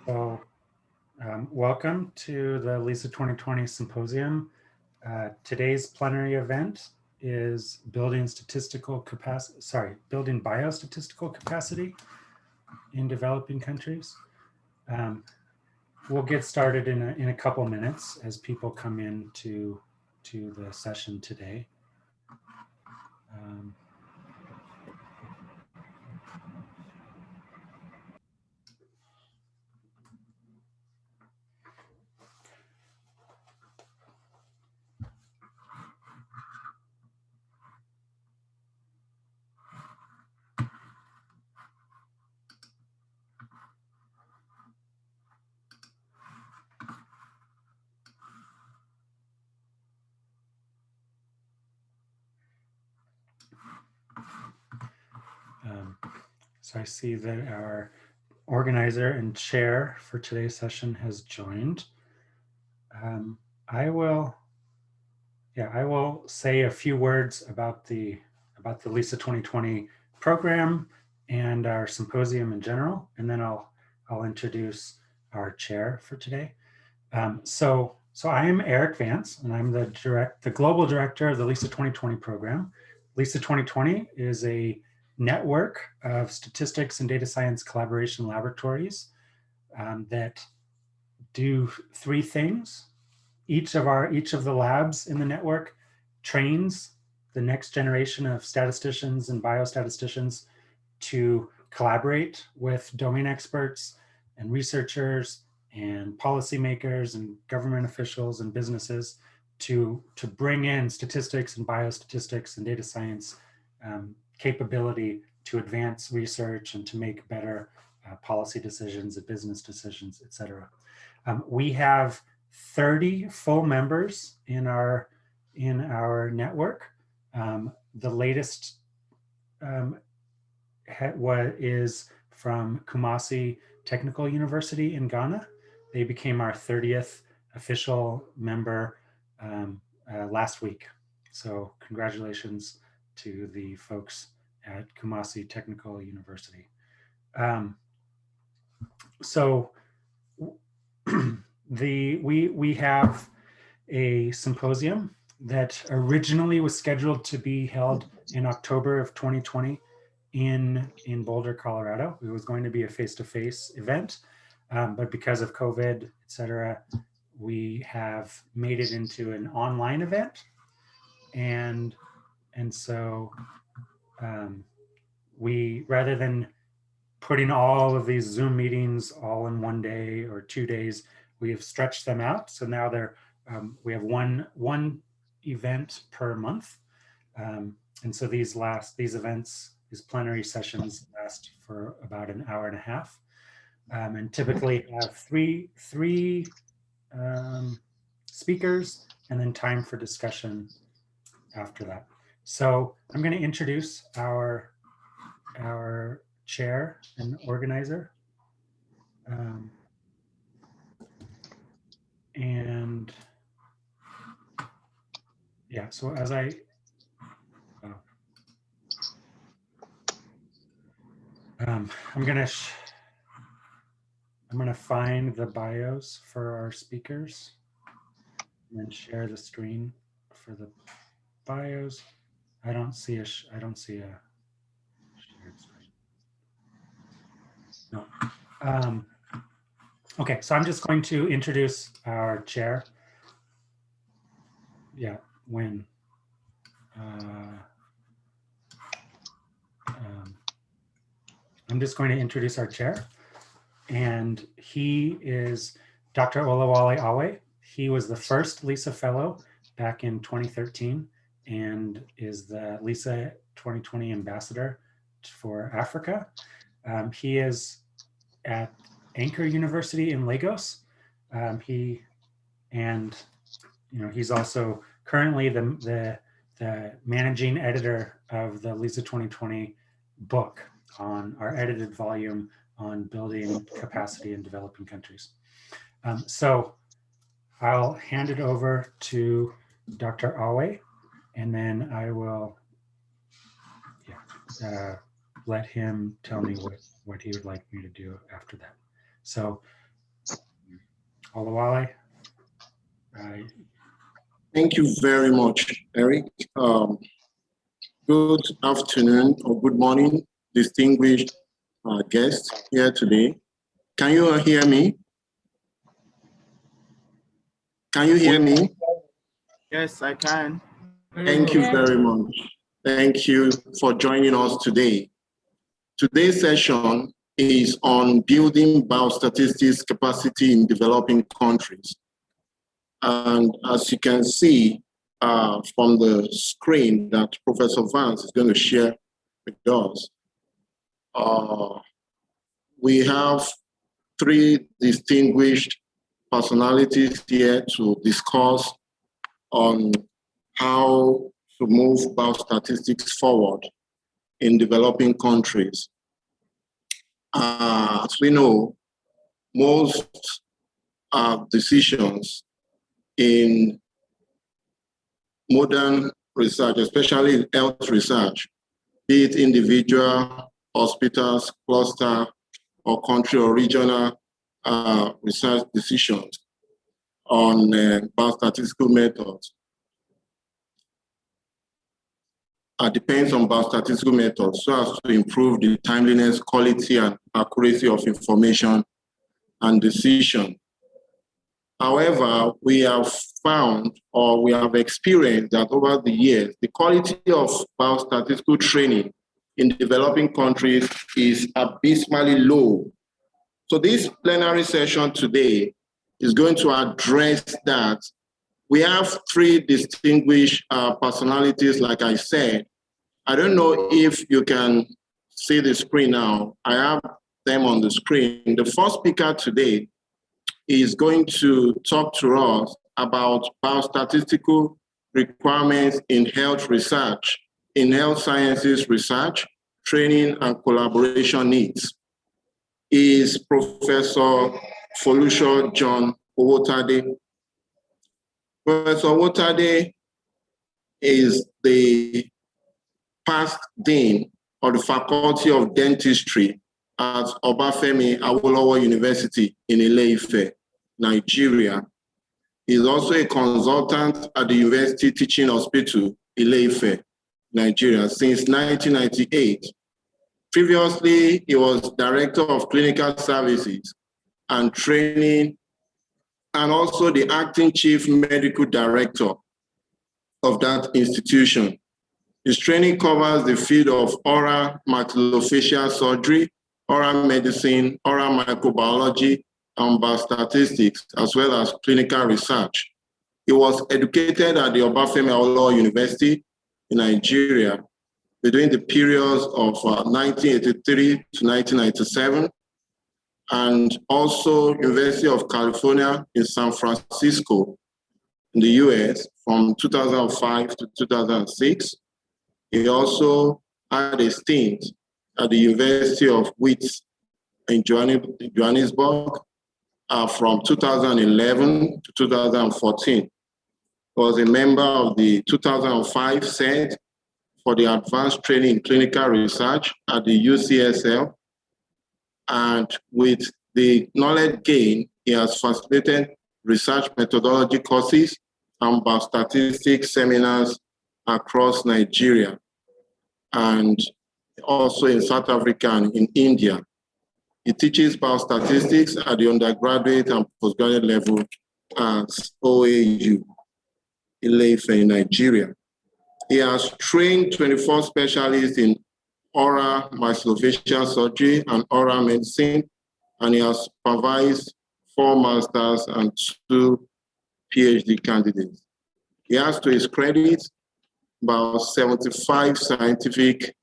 So, welcome to the LISA 2020 Symposium. Today's plenary event is building biostatistical capacity in developing countries. We'll get started in a couple minutes as people come in to the session today. So I see that our organizer and chair for today's session has joined. I will say a few words about the LISA 2020 program and our symposium in general, and then I'll introduce our chair for today. So I am Eric Vance, and I'm the global director of the LISA 2020 program. LISA 2020 is a network of statistics and data science collaboration laboratories that do three things. Each of the labs in the network trains the next generation of statisticians and biostatisticians to collaborate with domain experts and researchers and policymakers and government officials and businesses to bring in statistics and biostatistics and data science capability to advance research and to make better policy decisions and business decisions, et cetera. We have 30 full members in our network. The latest is from Kumasi Technical University in Ghana. They became our 30th official member last week. So congratulations to the folks at Kumasi Technical University. We have a symposium that originally was scheduled to be held in October of 2020 in Boulder, Colorado. It was going to be a face-to-face event, but because of COVID, et cetera, we have made it into an online event. And so we, rather than putting all of these Zoom meetings all in one day or 2 days, we have stretched them out. So now we have one event per month. And so these plenary sessions last for about an hour and a half, and typically have three speakers and then time for discussion after that. So I'm going to introduce our chair and organizer. And yeah, so as I'm gonna find the bios for our speakers and then share the screen for the bios. I don't see a shared screen. No. Okay, so I'm just going to introduce our chair. Yeah, when. I'm just going to introduce our chair, and he is Dr. Olawale Awe. He was the first LISA Fellow back in 2013 and is the LISA 2020 Ambassador for Africa. He is at Anchor University in Lagos. He's also currently the managing editor of the LISA 2020 book on our edited volume on building capacity in developing countries. So I'll hand it over to Dr. Awe, and then I will let him tell me what he would like me to do after that. So Olawale. Thank you very much, Eric. Good afternoon or good morning, distinguished guests here today. Can you hear me? Can you hear me? Yes, I can. Thank you very much. Thank you for joining us today. Today's session is on building biostatistics capacity in developing countries. And as you can see from the screen that Professor Vance is going to share with us, we have three distinguished personalities here to discuss on how to move biostatistics forward in developing countries. As we know, most decisions in modern research, especially in health research, be it individual, hospitals, cluster, or country or regional research decisions on biostatistical methods, depends on biostatistical methods so as to improve the timeliness, quality, and accuracy of information and decision. However, we have found or we have experienced that over the years, the quality of biostatistical training in developing countries is abysmally low. So this plenary session today is going to address that. We have three distinguished personalities, like I said. I don't know if you can see the screen now. I have them on the screen. The first speaker today is going to talk to us about biostatistical requirements in health research, in health sciences research, training, and collaboration needs. Is Professor Folusho John Owotade. Professor Owotade is the past dean of the Faculty of Dentistry at Obafemi Awolowo University in Ile-Ife, Nigeria. He is also a consultant at the University Teaching Hospital, Ile-Ife, Nigeria, since 1998. Previously, he was Director of Clinical Services and Training, and also the Acting Chief Medical Director of that institution. His training covers the field of oral maxillofacial surgery, oral medicine, oral microbiology, and biostatistics, as well as clinical research. He was educated at the Obafemi Awolowo University in Nigeria between the periods of 1983 to 1997, and also University of California in San Francisco in the US from 2005 to 2006. He also had a stint at the University of Wits in Johannesburg from 2011 to 2014. He was a member of the 2005 Center for the Advanced Training in Clinical Research at the UCSL. And with the knowledge gain, he has facilitated research methodology courses and biostatistics seminars across Nigeria, and also in South Africa and in India. He teaches biostatistics at the undergraduate and postgraduate level at OAU, Ile-Ife in Nigeria. He has trained 24 specialists in oral maxillofacial surgery and oral medicine, and he has supervised 4 masters and 2 PhD candidates. He has, to his credit, about 75 scientific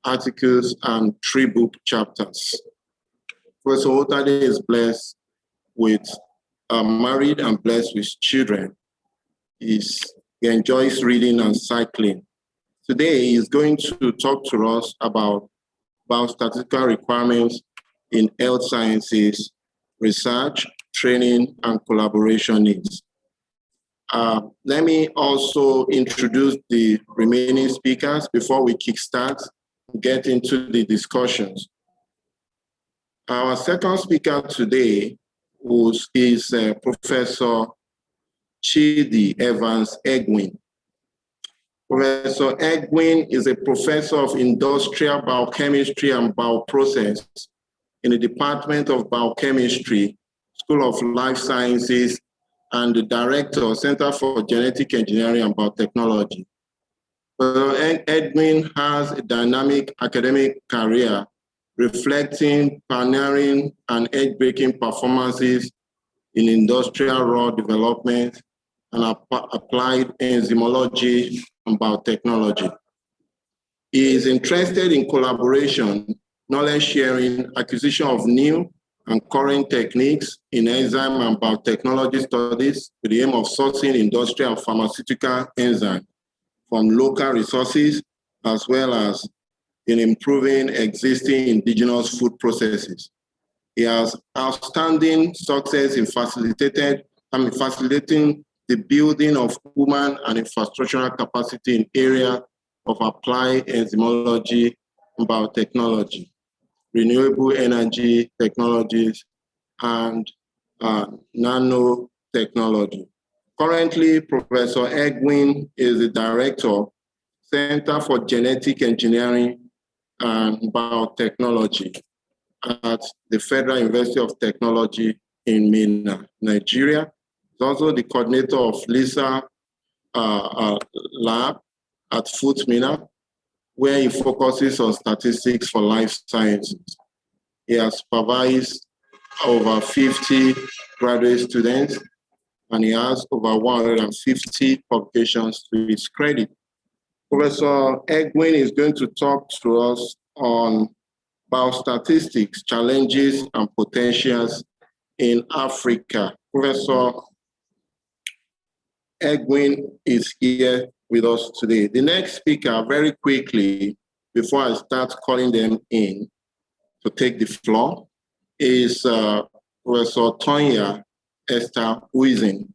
articles and 3 book chapters. Professor Owotade is blessed with, married and blessed with children. He enjoys reading and cycling. Today, he is going to talk to us about biostatistical requirements in health sciences, research, training, and collaboration needs. Let me also introduce the remaining speakers before we kickstart, get into the discussions. Our second speaker today who is Professor Chidi Evans Egwin. Professor Egwin is a professor of industrial biochemistry and bioprocess in the Department of Biochemistry, School of Life Sciences, and the Director, Center for Genetic Engineering and Biotechnology. Professor Egwin has a dynamic academic career reflecting pioneering and edge-breaking performances in industrial raw development and applied enzymology and biotechnology. He is interested in collaboration, knowledge sharing, acquisition of new and current techniques in enzyme and biotechnology studies with the aim of sourcing industrial and pharmaceutical enzyme from local resources, as well as in improving existing indigenous food processes. He has outstanding success in facilitating the building of human and infrastructural capacity in area of applied enzymology and biotechnology, renewable energy technologies, and nanotechnology. Currently, Professor Egwin is the Director, Center for Genetic Engineering and Biotechnology at the Federal University of Technology in Minna, Nigeria. He's also the coordinator of LISA lab at FUT Minna, where he focuses on statistics for life sciences. He has supervised over 50 graduate students, and he has over 150 publications to his credit. Professor Egwin is going to talk to us on biostatistics, challenges and potentials in Africa. Professor Egwin is here with us today. The next speaker, very quickly, before I start calling them in to take the floor, is Professor Tonya Esther Uizin.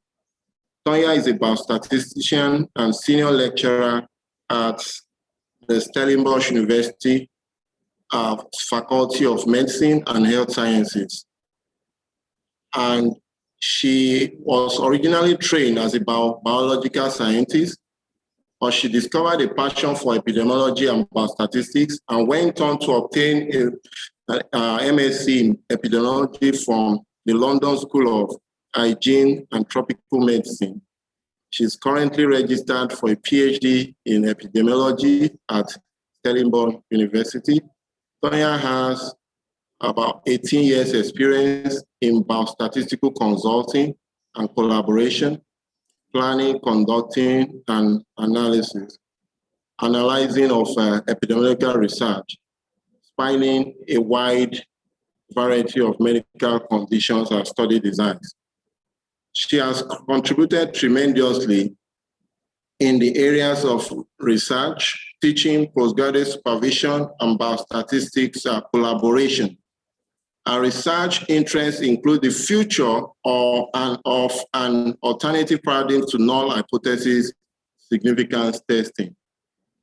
Tonya is a biostatistician and senior lecturer at the Stellenbosch University Faculty of Medicine and Health Sciences. And she was originally trained as a biological scientist, but she discovered a passion for epidemiology and biostatistics and went on to obtain a MSc in epidemiology from the London School of Hygiene and Tropical Medicine. She's currently registered for a PhD in epidemiology at Stellenbosch University. Tonya has about 18 years experience in biostatistical consulting and collaboration, planning, conducting, and analyzing of epidemiological research, spanning a wide variety of medical conditions and study designs. She has contributed tremendously in the areas of research, teaching, postgraduate supervision, and biostatistics collaboration. Our research interests include the future of an alternative paradigm to null hypothesis significance testing.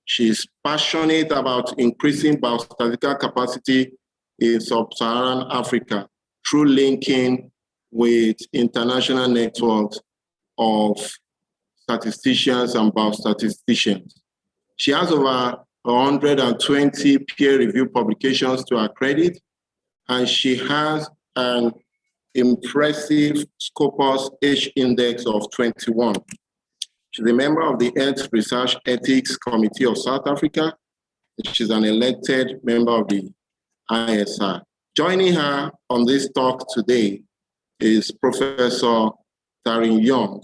She is passionate about increasing biostatistical capacity in sub-Saharan Africa through linking with international networks of statisticians and biostatisticians. She has over 120 peer-reviewed publications to her credit, and she has an impressive Scopus H index of 21. She's a member of the Health Research Ethics Committee of South Africa. She's an elected member of the ISR. Joining her on this talk today is Professor Tarin Young.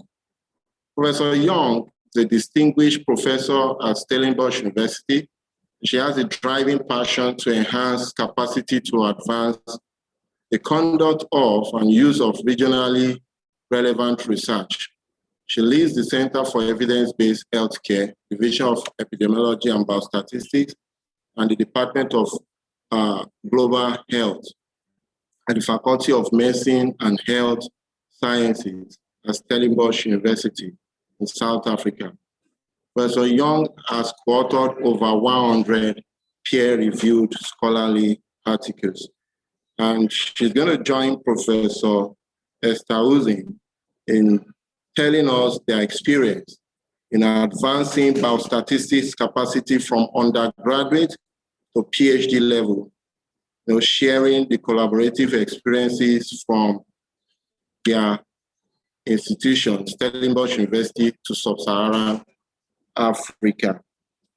Professor Young is a distinguished professor at Stellenbosch University. She has a driving passion to enhance capacity to advance the conduct of and use of regionally relevant research. She leads the Center for Evidence-Based Healthcare, Division of Epidemiology and Biostatistics, and the Department of Global Health at the Faculty of Medicine and Health Sciences at Stellenbosch University in South Africa. Professor Young has co-authored over 100 peer-reviewed scholarly articles. And she's going to join Professor espousing in telling us their experience in advancing biostatistics capacity from undergraduate to PhD level, sharing the collaborative experiences from their institutions, Stellenbosch University to Sub-Saharan Africa.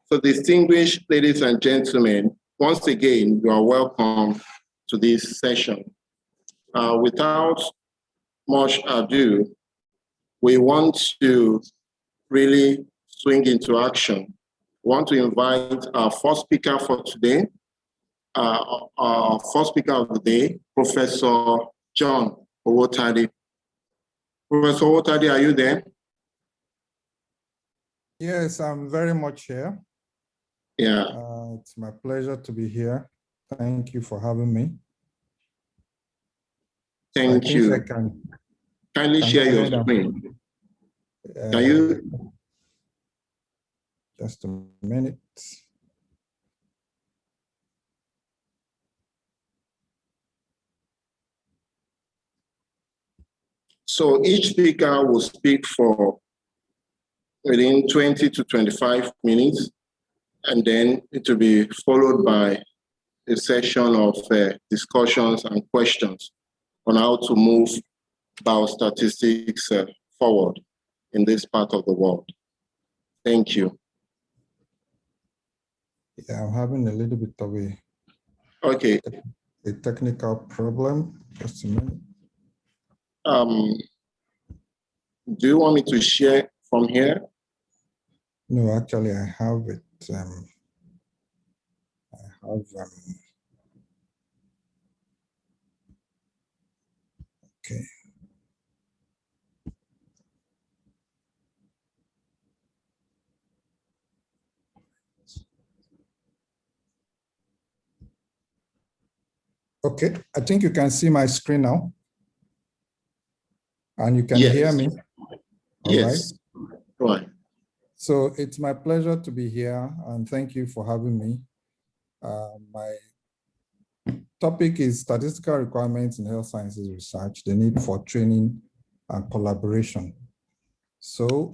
So distinguished ladies and gentlemen, once again, you are welcome to this session. Without much ado, we want to really swing into action. We want to invite our first speaker for today, our first speaker of the day, Professor John Owotade. Professor Owotade, are you there? Yes, I'm very much here. Yeah. It's my pleasure to be here. Thank you for having me. Thank you. I can Kindly share your screen. Can you? Just a minute. So each speaker will speak for within 20 to 25 minutes, and then it will be followed by a session of discussions and questions on how to move biostatistics forward in this part of the world. Thank you. Yeah, I'm having a little bit of a technical problem. Just a minute. Do you want me to share from here? No, actually, I have it. Okay. Okay, I think you can see my screen now. And you can hear me. Yes. Right. So it's my pleasure to be here, and thank you for having me. My topic is statistical requirements in health sciences research, the need for training and collaboration. So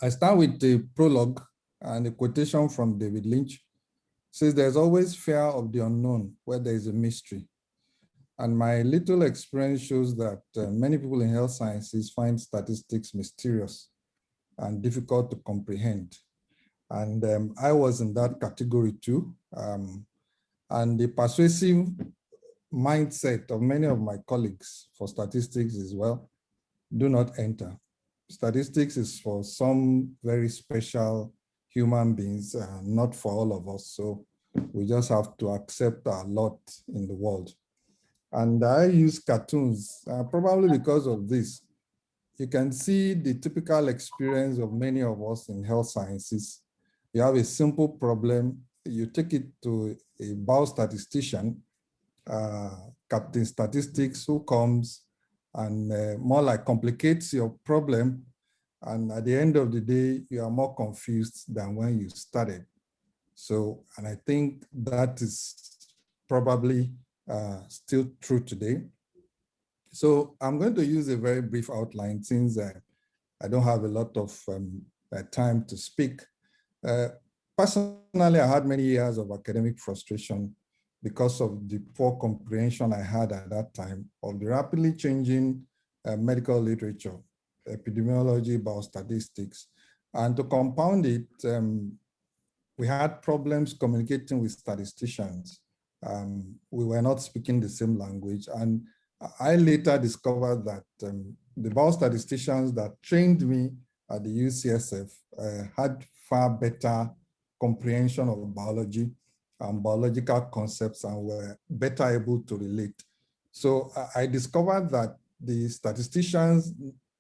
I start with the prologue and a quotation from David Lynch. It says, "There's always fear of the unknown where there is a mystery." And my little experience shows that many people in health sciences find statistics mysterious and difficult to comprehend. And I was in that category too. And the persuasive mindset of many of my colleagues for statistics is, well, do not enter. Statistics is for some very special human beings, not for all of us. So we just have to accept our lot in the world. And I use cartoons, probably because of this. You can see the typical experience of many of us in health sciences. You have a simple problem, you take it to a biostatistician, Captain Statistics, who comes and more like complicates your problem. And at the end of the day, you are more confused than when you started. So, and I think that is probably still true today. So I'm going to use a very brief outline since I don't have a lot of time to speak. Personally, I had many years of academic frustration because of the poor comprehension I had at that time of the rapidly changing medical literature, epidemiology, biostatistics. And to compound it, we had problems communicating with statisticians. We were not speaking the same language. And I later discovered that the biostatisticians that trained me at the UCSF had far better comprehension of biology and biological concepts and were better able to relate. So I discovered that the statisticians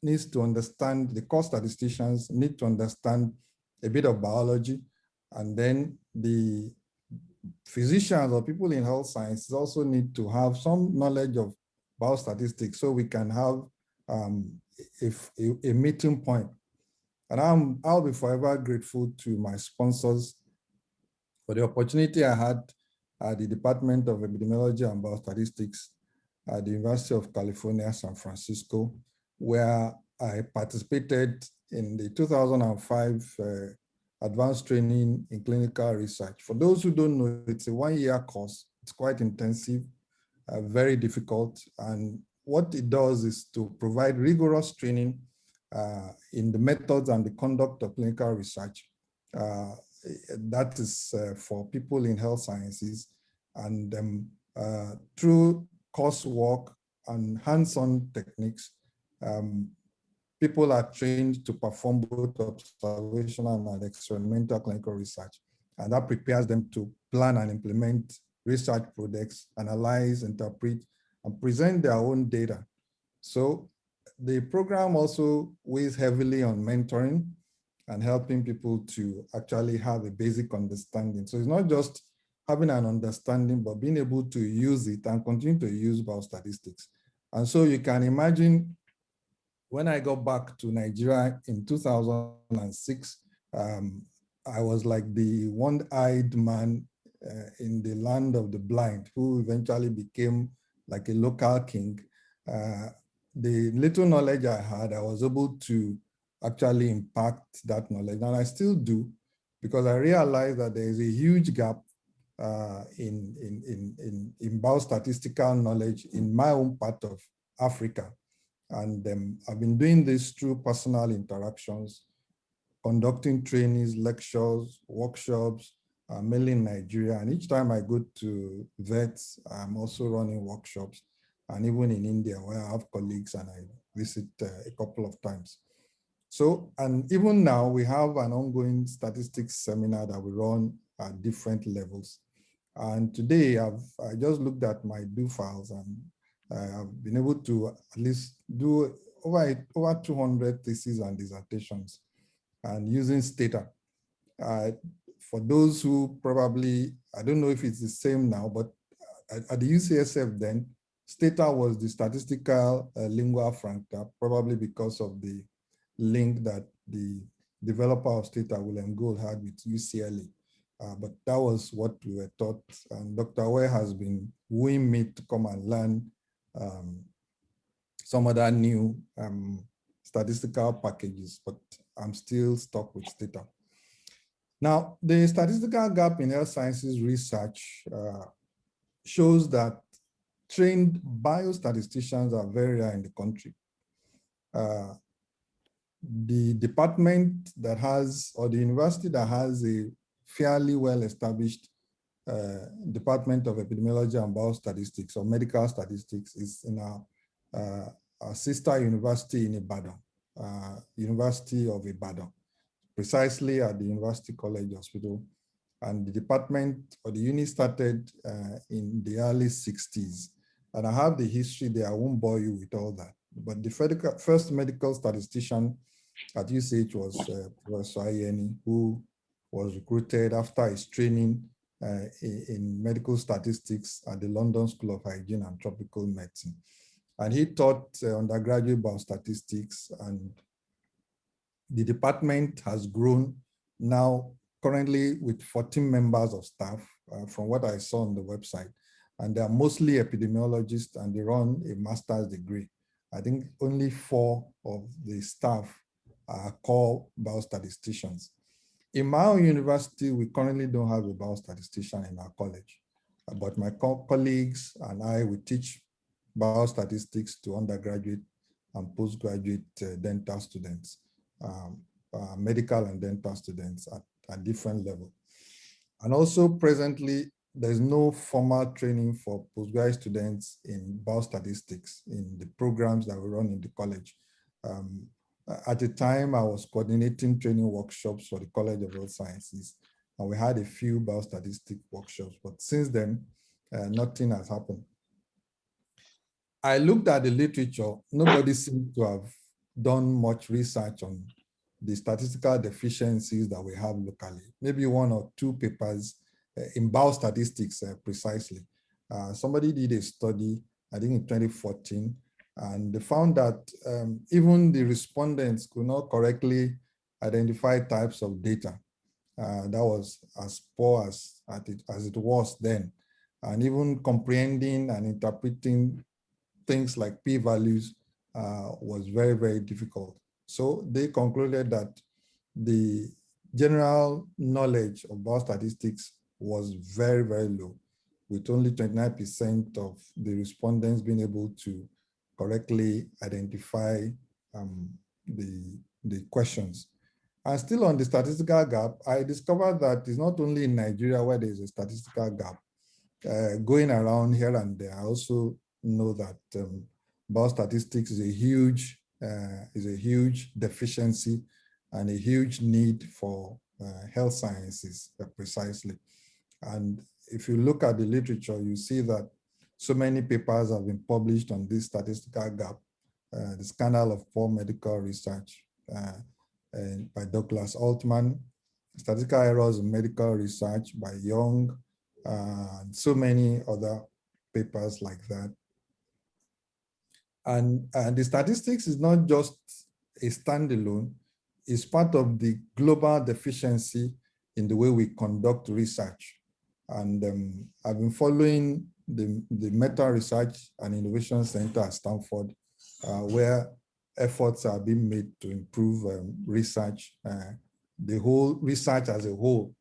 need to understand, the core statisticians need to understand a bit of biology, and then the physicians or people in health sciences also need to have some knowledge of biostatistics so we can have a meeting point. And I'll be forever grateful to my sponsors for the opportunity I had at the Department of Epidemiology and Biostatistics at the University of California, San Francisco, where I participated in the 2005 Advanced Training in Clinical Research. For those who don't know, it's a one-year course. It's quite intensive, very difficult. And what it does is to provide rigorous training in the methods and the conduct of clinical research. That is for people in health sciences. And through coursework and hands-on techniques, people are trained to perform both observational and experimental clinical research. And that prepares them to plan and implement research projects, analyze, interpret, and present their own data. So the program also weighs heavily on mentoring and helping people to actually have a basic understanding. So it's not just having an understanding, but being able to use it and continue to use biostatistics. And so you can imagine when I got back to Nigeria in 2006, I was like the one-eyed man in the land of the blind who eventually became like a local king. The little knowledge I had, I was able to actually impact that knowledge, and I still do, because I realized that there is a huge gap in biostatistical knowledge in my own part of Africa. And I've been doing this through personal interactions, conducting trainings, lectures, workshops, mainly in Nigeria. And each time I go to vets, I'm also running workshops, and even in India, where I have colleagues and I visit a couple of times. So, and even now we have an ongoing statistics seminar that we run at different levels. And today I just looked at my do files, and I've been able to at least do over 200 theses and dissertations, and using Stata. For those who probably, I don't know if it's the same now, but at the UCSF then, Stata was the statistical lingua franca, probably because of the link that the developer of Stata, William Gould, had with UCLA. But that was what we were taught. And Dr. Awe has been wooing me to come and learn some other new statistical packages, but I'm still stuck with Stata. Now, the statistical gap in health sciences research shows that trained biostatisticians are very rare in the country. The department that has, or the university that has a fairly well-established Department of Epidemiology and Biostatistics, or medical statistics, is in our sister university in Ibadan, University of Ibadan, precisely at the University College Hospital. And the department, or the unit, started in the early 60s. And I have the history there, I won't bore you with all that. But the first medical statistician at UCH was Professor Ayeni, who was recruited after his training in medical statistics at the London School of Hygiene and Tropical Medicine. And he taught undergraduate biostatistics, and the department has grown now currently with 14 members of staff from what I saw on the website. And they are mostly epidemiologists, and they run a master's degree. I think only 4 of the staff are called biostatisticians. In my own university, we currently don't have a biostatistician in our college, but my colleagues and I, we teach biostatistics to undergraduate and postgraduate dental students, medical and dental students at different levels. And also presently, there's no formal training for postgraduate students in biostatistics in the programs that we run in the college. At the time, I was coordinating training workshops for the College of Health Sciences, and we had a few biostatistic workshops, but since then, nothing has happened. I looked at the literature. Nobody seemed to have done much research on the statistical deficiencies that we have locally. Maybe 1 or 2 papers in biostatistics precisely. Somebody did a study, I think in 2014, and they found that even the respondents could not correctly identify types of data. That was as poor as it was then. And even comprehending and interpreting things like p-values was very, very difficult. So they concluded that the general knowledge of biostatistics was very, very low, with only 29% of the respondents being able to correctly identify the questions. And still on the statistical gap, I discovered that it's not only in Nigeria where there's a statistical gap. Going around here and there, I also know that biostatistics is a huge deficiency and a huge need for health sciences precisely. And if you look at the literature, you see that so many papers have been published on this statistical gap, the scandal of poor medical research by Douglas Altman, statistical errors in medical research by Young, and so many other papers like that. And the statistics is not just a standalone, it's part of the global deficiency in the way we conduct research. And I've been following the Meta Research and Innovation Center at Stanford, where efforts are being made to improve research, the whole research as a whole.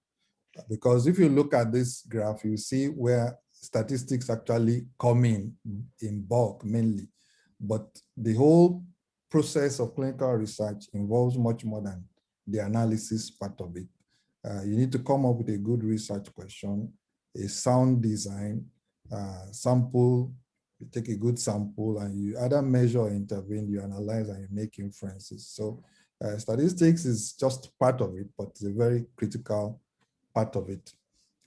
Because if you look at this graph, you see where statistics actually come in bulk mainly. But the whole process of clinical research involves much more than the analysis part of it. You need to come up with a good research question, a sound design, sample, you take a good sample and you either measure or intervene, you analyze and you make inferences. So statistics is just part of it, but it's a very critical part of it.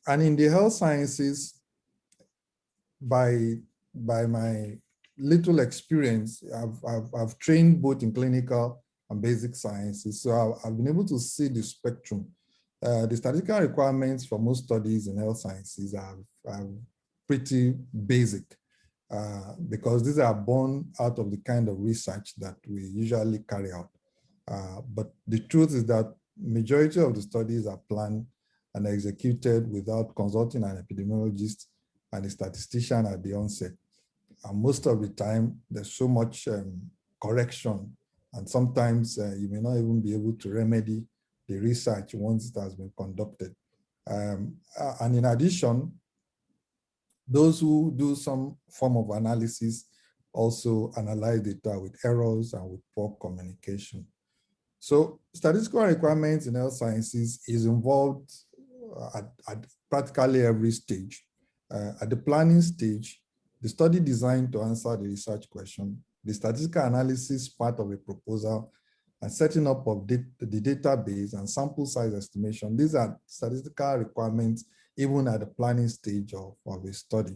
And in the health sciences, by my little experience, I've trained both in clinical and basic sciences. So I've been able to see the spectrum. The statistical requirements for most studies in health sciences are pretty basic because these are born out of the kind of research that we usually carry out. But the truth is that majority of the studies are planned and executed without consulting an epidemiologist and a statistician at the onset. And most of the time, there's so much correction, and sometimes you may not even be able to remedy the research once it has been conducted. And in addition, those who do some form of analysis also analyze data with errors and with poor communication. So statistical requirements in health sciences is involved at practically every stage. At the planning stage, the study designed to answer the research question, the statistical analysis part of a proposal, and setting up of the database and sample size estimation. These are statistical requirements even at the planning stage of a study.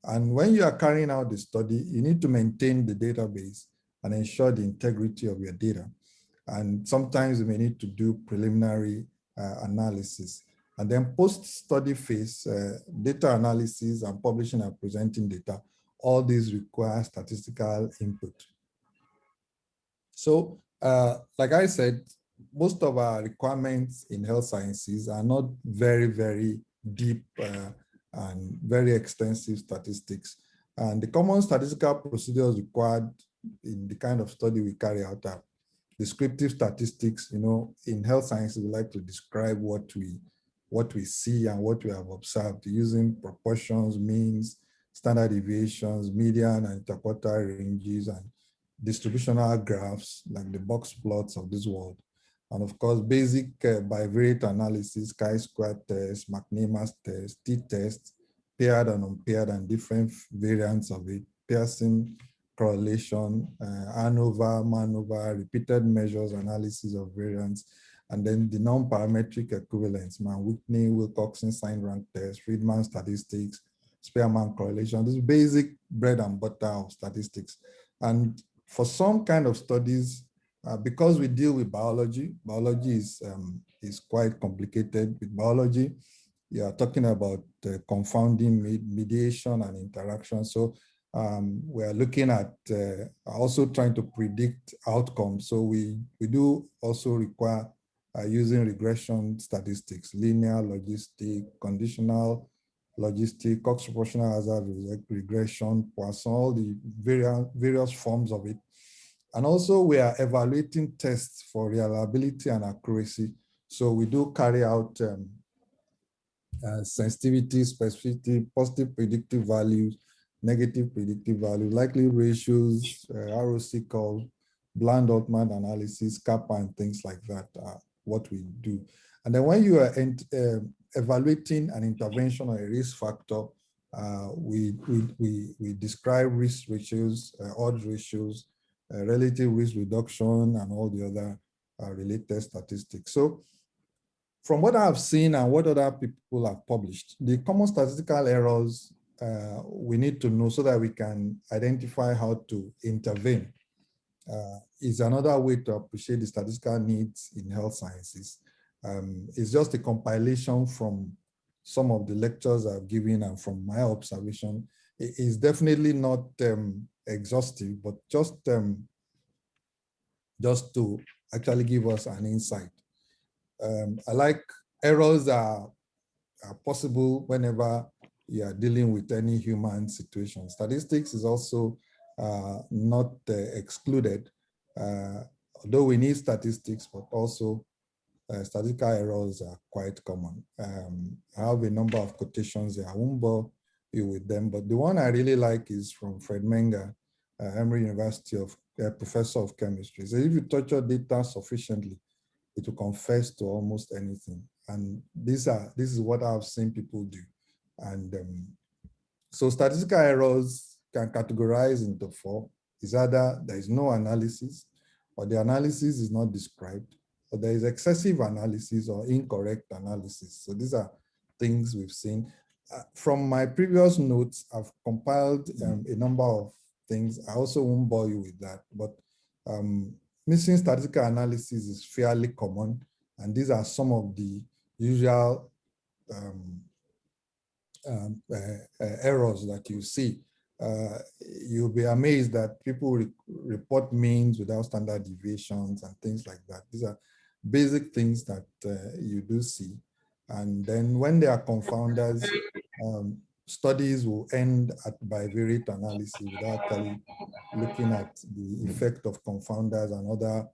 And when you are carrying out the study, you need to maintain the database and ensure the integrity of your data. And sometimes you may need to do preliminary analysis. And then post-study phase, data analysis and publishing and presenting data, all these require statistical input. So, like I said, most of our requirements in health sciences are not very, very deep and very extensive statistics. And the common statistical procedures required in the kind of study we carry out are descriptive statistics. You know, in health sciences, we like to describe what we see and what we have observed using proportions, means, standard deviations, median and interquartile ranges, and distributional graphs like the box plots of this world. And of course, basic bivariate analysis, chi-square test, McNemar's test, t-test, paired and unpaired and different variants of it, Pearson correlation, ANOVA, MANOVA, repeated measures, analysis of variance, and then the non-parametric equivalents, Mann-Whitney, Wilcoxon sign rank test, Friedman statistics, Spearman correlation, this basic bread and butter of statistics. And for some kind of studies, because we deal with biology is quite complicated. With biology, you are talking about confounding mediation and interaction. So we are looking at also trying to predict outcomes. So we do also require using regression statistics, linear, logistic, conditional, logistic, Cox proportional hazard regression, Poisson, all the various forms of it. And also we are evaluating tests for reliability and accuracy. So we do carry out sensitivity, specificity, positive predictive values, negative predictive values, likely ratios, ROC curve, Bland-Altman analysis, kappa, and things like that are what we do. And then when you are evaluating an intervention or a risk factor, we describe risk ratios, odds ratios, relative risk reduction, and all the other related statistics. So from what I've seen and what other people have published, the common statistical errors we need to know so that we can identify how to intervene is another way to appreciate the statistical needs in health sciences. It's just a compilation from some of the lectures I've given and from my observation. It is definitely not exhaustive, but just to actually give us an insight. I like errors are possible whenever you are dealing with any human situation. Statistics is also not excluded, although we need statistics, but also statistical errors are quite common. I have a number of quotations here. I won't bore you with them, but the one I really like is from Fred Menger, Emory University of professor of chemistry. So if you torture data sufficiently, it will confess to almost anything. And this is what I've seen people do. And so statistical errors can categorize into four. Is either there is no analysis, or the analysis is not described, or there is excessive analysis or incorrect analysis. So these are things we've seen. From my previous notes, I've compiled a number of things. I also won't bore you with that, but missing statistical analysis is fairly common, and these are some of the usual errors that you see. You'll be amazed that people report means without standard deviations and things like that. These are basic things that you do see. And then when there are confounders, studies will end at bivariate analysis without actually looking at the effect of confounders and other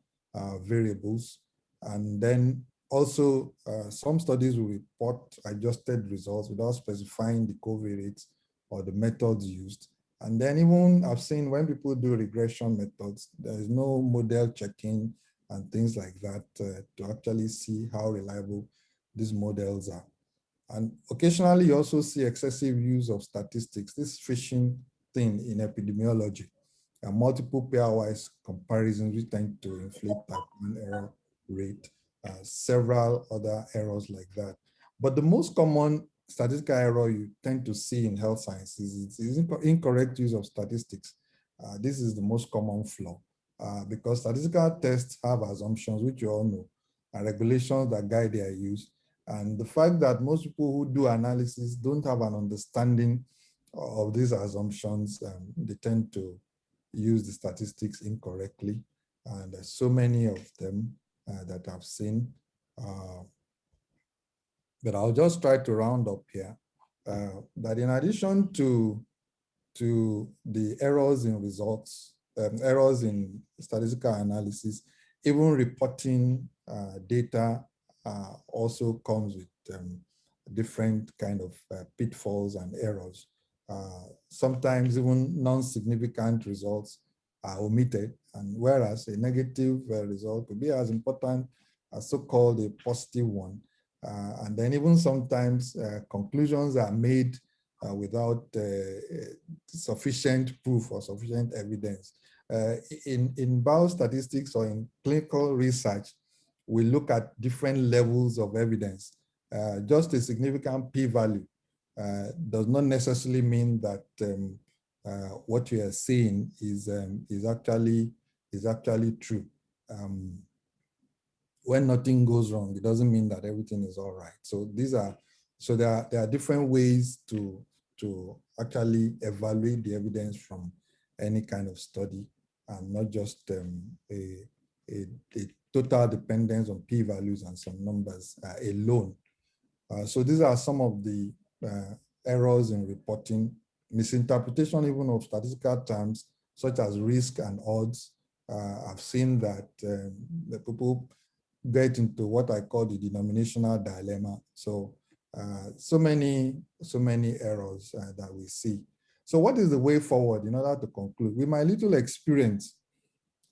variables. And then also some studies will report adjusted results without specifying the covariates or the methods used. And then even I've seen when people do regression methods, there is no model checking and things like that to actually see how reliable these models are. And occasionally you also see excessive use of statistics, this fishing thing in epidemiology. Multiple pairwise comparisons which tend to inflate type 1 error rate, several other errors like that. But the most common statistical error you tend to see in health sciences is incorrect use of statistics. This is the most common flaw because statistical tests have assumptions, which you all know, and regulations that guide their use. And the fact that most people who do analysis don't have an understanding of these assumptions, they tend to use the statistics incorrectly. And there's so many of them that I've seen. But I'll just try to round up here that in addition to the errors in results, errors in statistical analysis, even reporting data also comes with different kind of pitfalls and errors. Sometimes even non-significant results are omitted, and whereas a negative result could be as important as so-called a positive one. And then even sometimes conclusions are made without sufficient proof or sufficient evidence. In biostatistics or in clinical research, we look at different levels of evidence. Just a significant p-value does not necessarily mean that what you are seeing is actually true. When nothing goes wrong, it doesn't mean that everything is all right. So there are different ways to actually evaluate the evidence from any kind of study, and not just a total dependence on p-values and some numbers alone. So these are some of the errors in reporting, misinterpretation even of statistical terms such as risk and odds. I've seen that the people get into what I call the denominational dilemma. So, so many errors that we see. So what is the way forward in order to conclude? With my little experience,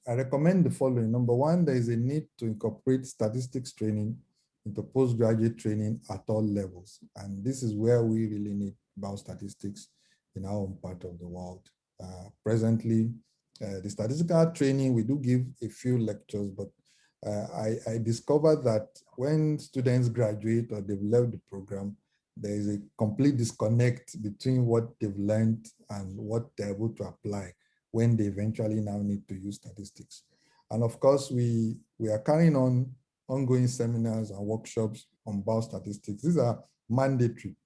I recommend the following. Number one, there is a need to incorporate statistics training into postgraduate training at all levels. And this is where we really need biostatistics in our own part of the world. Presently, the statistical training, we do give a few lectures, but I discovered that when students graduate or they've left the program, there is a complete disconnect between what they've learned and what they're able to apply when they eventually now need to use statistics. And of course, we are carrying on ongoing seminars and workshops on biostatistics. These are mandatory.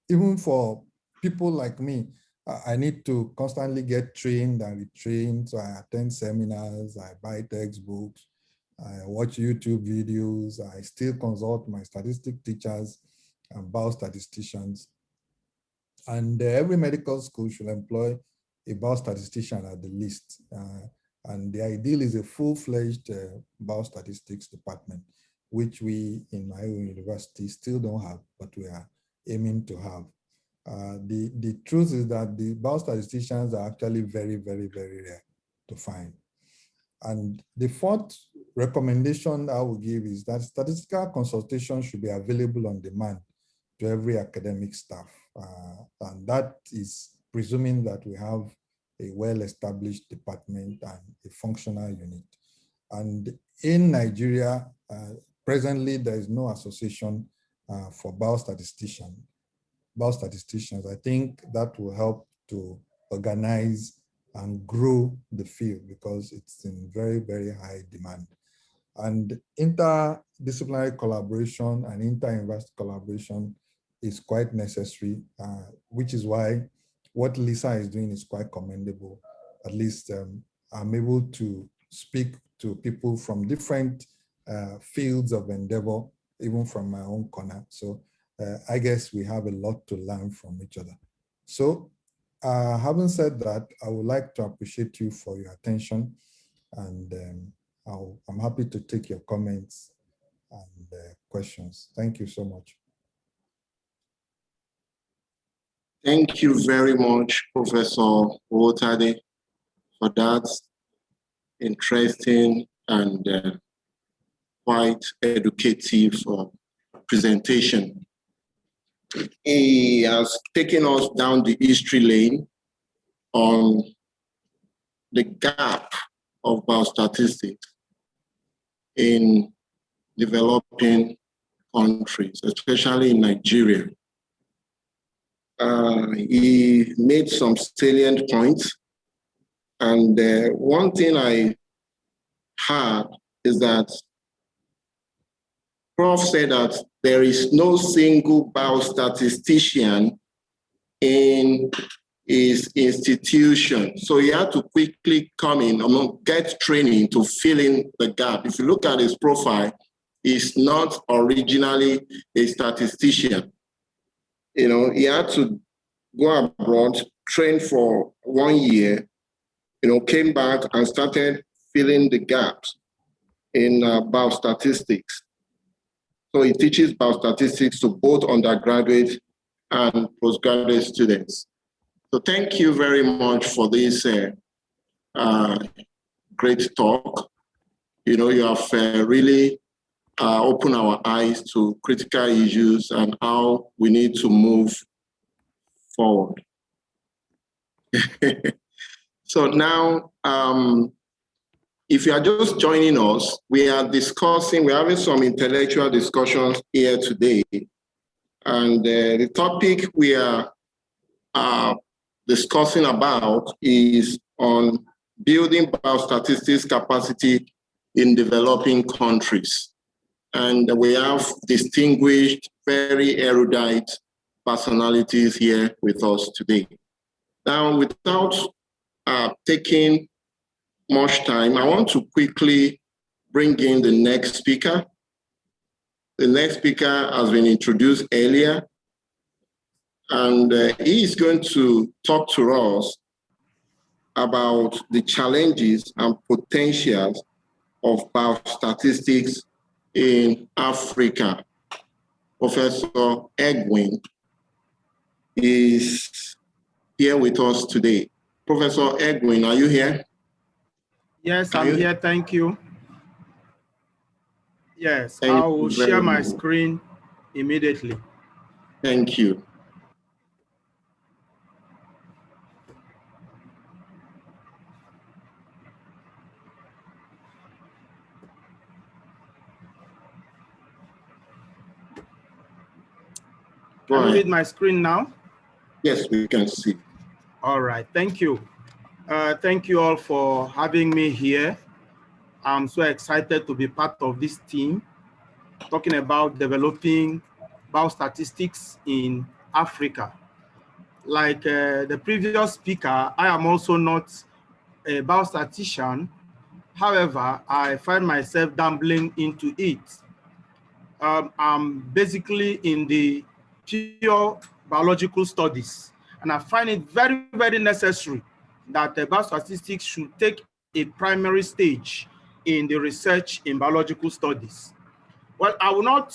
Even for people like me, I need to constantly get trained and retrained. So I attend seminars, I buy textbooks, I watch YouTube videos, I still consult my statistic teachers and biostatisticians. And every medical school should employ a biostatistician at the least. And the ideal is a full-fledged biostatistics department, which we in my own university still don't have, but we are aiming to have. The truth is that the biostatisticians are actually very, very, very rare to find. And the fourth recommendation I will give is that statistical consultation should be available on demand to every academic staff. And that is presuming that we have a well-established department and a functional unit. And in Nigeria, presently, there is no association for biostatisticians. I think that will help to organize and grow the field because it's in very, very high demand. And interdisciplinary collaboration and inter-university collaboration is quite necessary, which is why what Lisa is doing is quite commendable. At least I'm able to speak to people from different fields of endeavor, even from my own corner. So I guess we have a lot to learn from each other. So having said that, I would like to appreciate you for your attention, and I'm happy to take your comments and questions. Thank you so much. Thank you very much, Professor Owotade, for that interesting and quite educative presentation. He has taken us down the history lane on the gap of biostatistics in developing countries, especially in Nigeria. He made some salient points. And one thing I heard is that Prof said that there is no single biostatistician in his institution. So he had to quickly come in and get training to fill in the gap. If you look at his profile, he's not originally a statistician. You know, he had to go abroad, train for 1 year, you know, came back and started filling the gaps in biostatistics. So he teaches biostatistics to both undergraduate and postgraduate students. So thank you very much for this great talk. You know, you have really opened our eyes to critical issues and how we need to move forward. So now, if you are just joining us, we are discussing, we're having some intellectual discussions here today. And the topic we are discussing about is on building biostatistics capacity in developing countries. And we have distinguished, very erudite personalities here with us today. Now, without taking much time, I want to quickly bring in the next speaker. The next speaker has been introduced earlier. and he is going to talk to us about the challenges and potentials of biostatistics in Africa. Professor Egwin is here with us today. Professor Egwin, are you here? Yes, I'm here. Thank you. Yes, I will share my screen immediately. Thank you. Can you read my screen now? Yes, we can see. All right, thank you. Thank you all for having me here. I'm so excited to be part of this team talking about developing biostatistics in Africa. Like the previous speaker, I am also not a biostatistician. However, I find myself dabbling into it. I'm basically in the pure biological studies, and I find it very, very necessary that biostatistics should take a primary stage in the research in biological studies. Well, I will not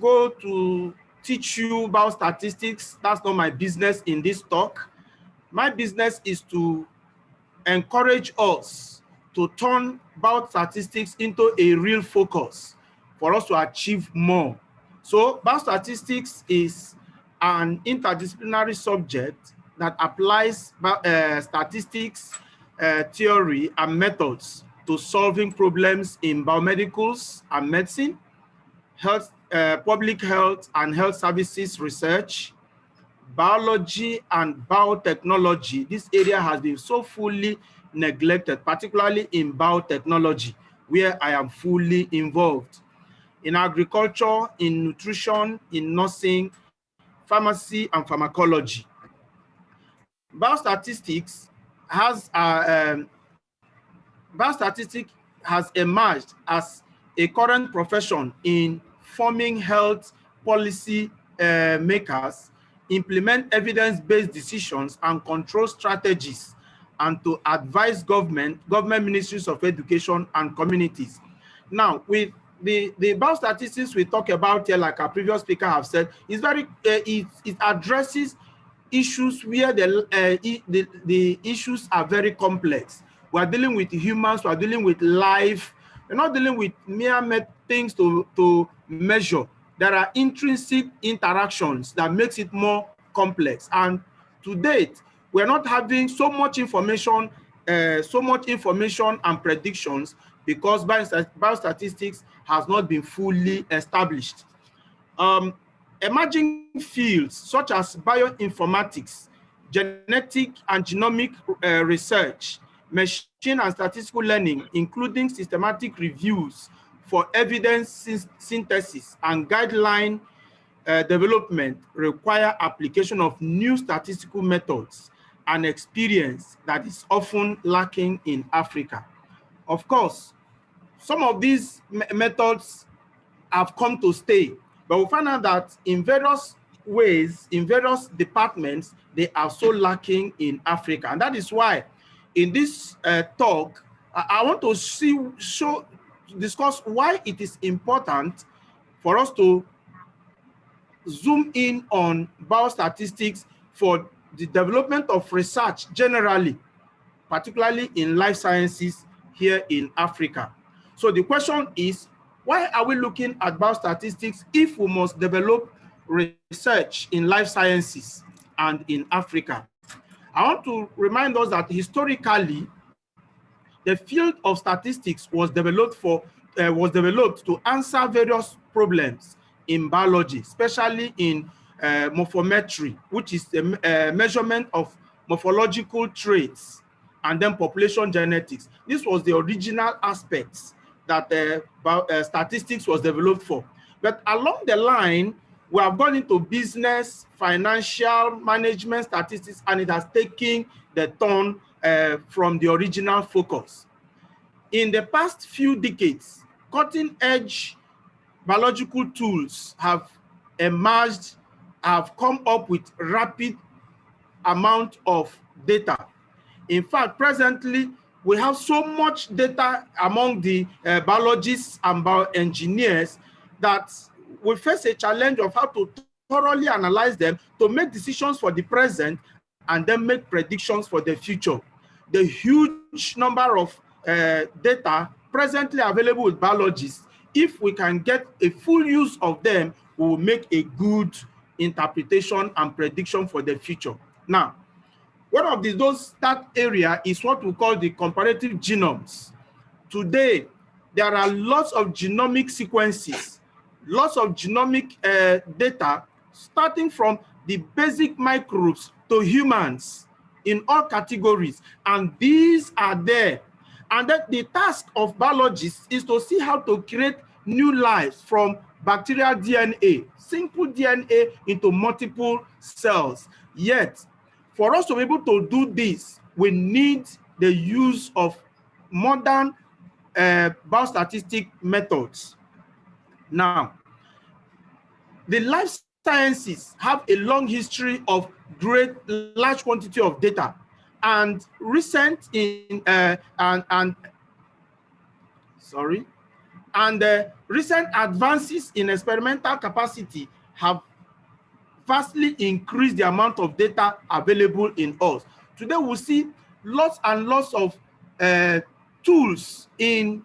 go to teach you about statistics. That's not my business in this talk. My business is to encourage us to turn biostatistics into a real focus for us to achieve more. So biostatistics is an interdisciplinary subject that applies statistics theory and methods to solving problems in biomedicals and medicine, health, public health and health services research, biology and biotechnology. This area has been so fully neglected, particularly in biotechnology, where I am fully involved. In agriculture, in nutrition, in nursing, pharmacy, and pharmacology. Biostatistics has emerged as a current profession in forming health policy makers, implement evidence-based decisions and control strategies, and to advise government ministries of education and communities. Now, with the biostatistics we talk about here, like our previous speaker have said, is very it addresses issues where the issues are very complex. We are dealing with humans, we are dealing with life. We're not dealing with mere things to measure. There are intrinsic interactions that makes it more complex. And to date, we're not having so much information and predictions because biostatistics has not been fully established. Emerging fields such as bioinformatics, genetic and genomic research, machine and statistical learning, including systematic reviews for evidence synthesis and guideline development, require application of new statistical methods and experience that is often lacking in Africa. Of course, some of these methods have come to stay, but we find out that in various ways, in various departments, they are so lacking in Africa. And that is why in this talk, I want to discuss why it is important for us to zoom in on biostatistics for the development of research generally, particularly in life sciences here in Africa. So the question is, why are we looking at biostatistics if we must develop research in life sciences and in Africa? I want to remind us that historically, the field of statistics was developed to answer various problems in biology, especially in morphometry, which is the measurement of morphological traits, and then population genetics. This was the original aspects that statistics was developed for. But along the line, we have gone into business, financial management statistics, and it has taken the turn from the original focus. In the past few decades, cutting-edge biological tools have emerged have come up with rapid amount of data. In fact, presently, we have so much data among the biologists and bioengineers that we face a challenge of how to thoroughly analyze them to make decisions for the present and then make predictions for the future. The huge number of data presently available with biologists, if we can get a full use of them, we will make a good interpretation and prediction for the future. Now, one of that area is what we call the comparative genomes. Today, there are lots of genomic sequences, lots of genomic data, starting from the basic microbes to humans in all categories, and these are there. And then the task of biologists is to see how to create new lives from bacterial DNA, simple DNA, into multiple cells. Yet, for us to be able to do this, we need the use of modern biostatistic methods. Now, the life sciences have a long history of large quantity of data, and recent recent advances in experimental capacity have vastly increased the amount of data available in us. Today, we see lots and lots of tools in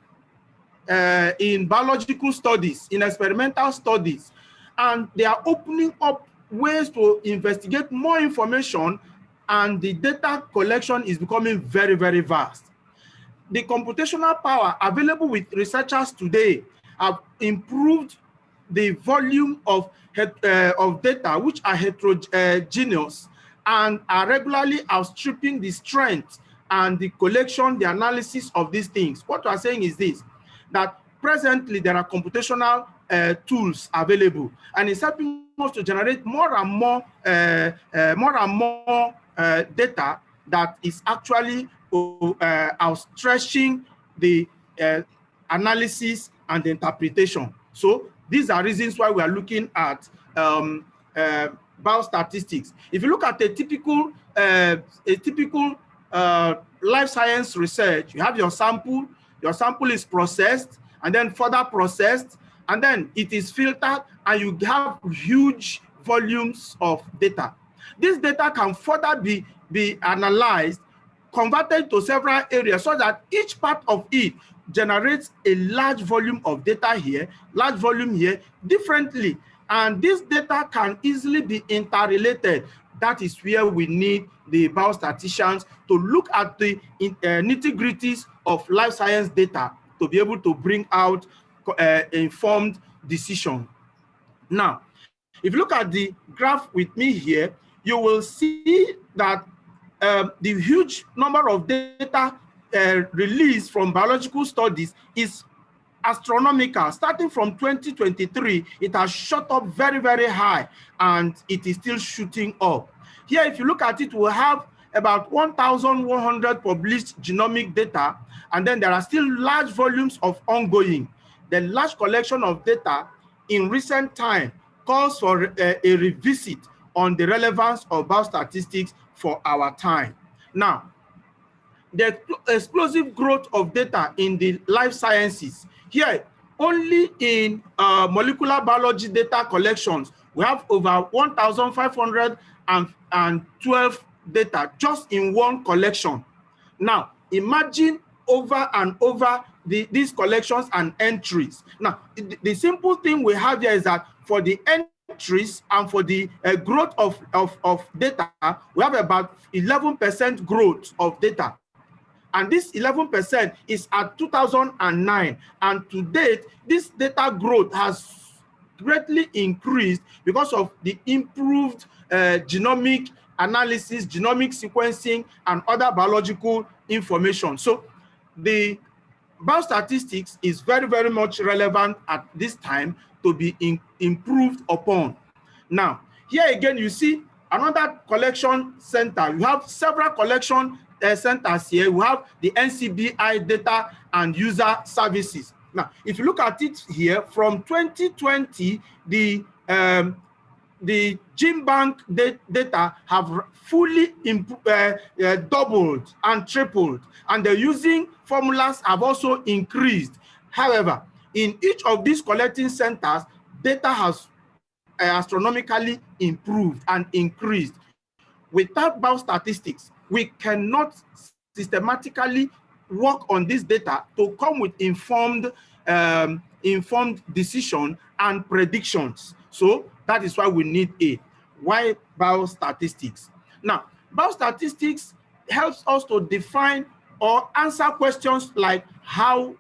biological studies, in experimental studies, and they are opening up ways to investigate more information, and the data collection is becoming very, very vast. The computational power available with researchers today have improved the volume of data which are heterogeneous and are regularly outstripping the strength and the collection, the analysis of these things. What we are saying is this, that presently there are computational tools available, and it's helping us to generate more and more data that is actually outstretching the analysis and the interpretation. So these are reasons why we are looking at biostatistics. If you look at a typical life science research, you have your sample is processed, and then further processed, and then it is filtered, and you have huge volumes of data. This data can further be analyzed, converted to several areas, so that each part of it generates a large volume of data here, large volume here, differently. And this data can easily be interrelated. That is where we need the biostatisticians to look at the nitty-gritties of life science data to be able to bring out informed decision. Now, if you look at the graph with me here, you will see that the huge number of data released from biological studies is astronomical. Starting from 2023, it has shot up very, very high, and it is still shooting up. Here, if you look at it, we'll have about 1,100 published genomic data, and then there are still large volumes of ongoing. The large collection of data in recent time calls for a revisit on the relevance of biostatistics for our time. Now, the explosive growth of data in the life sciences. Here, only in molecular biology data collections, we have over 1,512 data just in one collection. Now, imagine over and over these collections and entries. Now, the simple thing we have here is that for the entries and for the growth of data, we have about 11% growth of data. And this 11% is at 2009. And to date, this data growth has greatly increased because of the improved genomic analysis, genomic sequencing, and other biological information. So the biostatistics is very, very much relevant at this time to be improved upon. Now, here again, you see another collection center. You have several collection centers here. We have the NCBI data and user services. Now, if you look at it here, from 2020, the the gene bank data have fully doubled and tripled, and the using formulas have also increased. However, in each of these collecting centers, data has astronomically improved and increased. Without biostatistics, we cannot systematically work on this data to come with informed decision and predictions. So that is why we need it. Why biostatistics? Now, biostatistics helps us to define or answer questions like how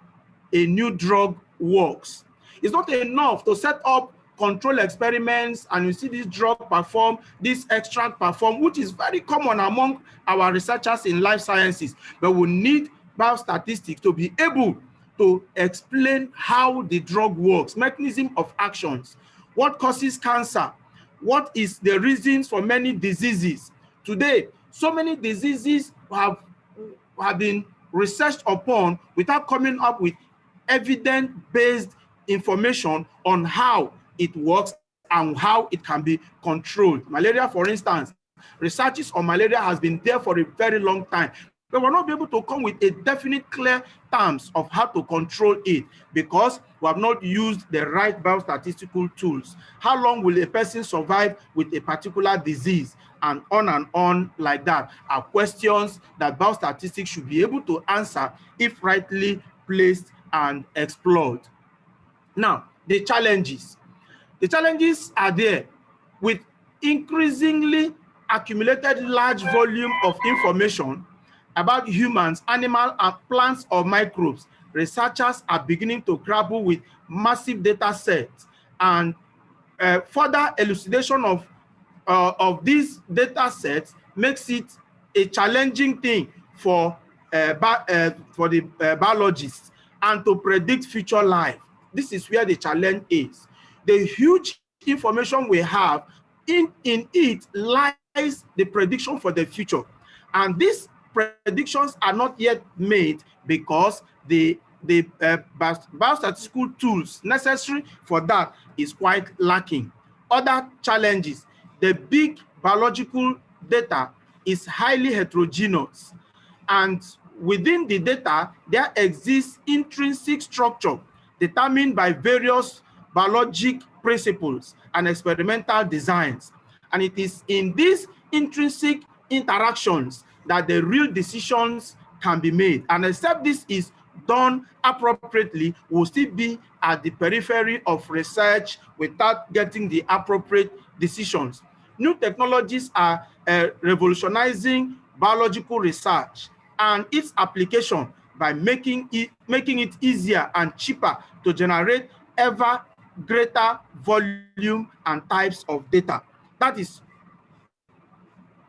a new drug works. It's not enough to set up control experiments and you see this drug perform, this extract perform, which is very common among our researchers in life sciences. But we need biostatistics to be able to explain how the drug works, mechanism of actions, what causes cancer, what is the reasons for many diseases. Today, so many diseases have been researched upon without coming up with evidence-based information on how it works and how it can be controlled. Malaria, for instance, researches on malaria has been there for a very long time, but we're not able to come with a definite, clear terms of how to control it because we have not used the right biostatistical tools. How long will a person survive with a particular disease? And on like that are questions that biostatistics should be able to answer if rightly placed and explored. Now, the challenges. The challenges are there with increasingly accumulated large volume of information about humans, animals, and plants or microbes. Researchers are beginning to grapple with massive data sets, and further elucidation of these data sets makes it a challenging thing for the biologists and to predict future life. This is where the challenge is. The huge information we have, in it lies the prediction for the future. And these predictions are not yet made because the biostatistical tools necessary for that is quite lacking. Other challenges, the big biological data is highly heterogeneous, and within the data, there exists intrinsic structure determined by various biologic principles and experimental designs. And it is in these intrinsic interactions that the real decisions can be made. And except this is done appropriately, we'll still be at the periphery of research without getting the appropriate decisions. New technologies are revolutionizing biological research and its application by making it easier and cheaper to generate ever greater volume and types of data. That is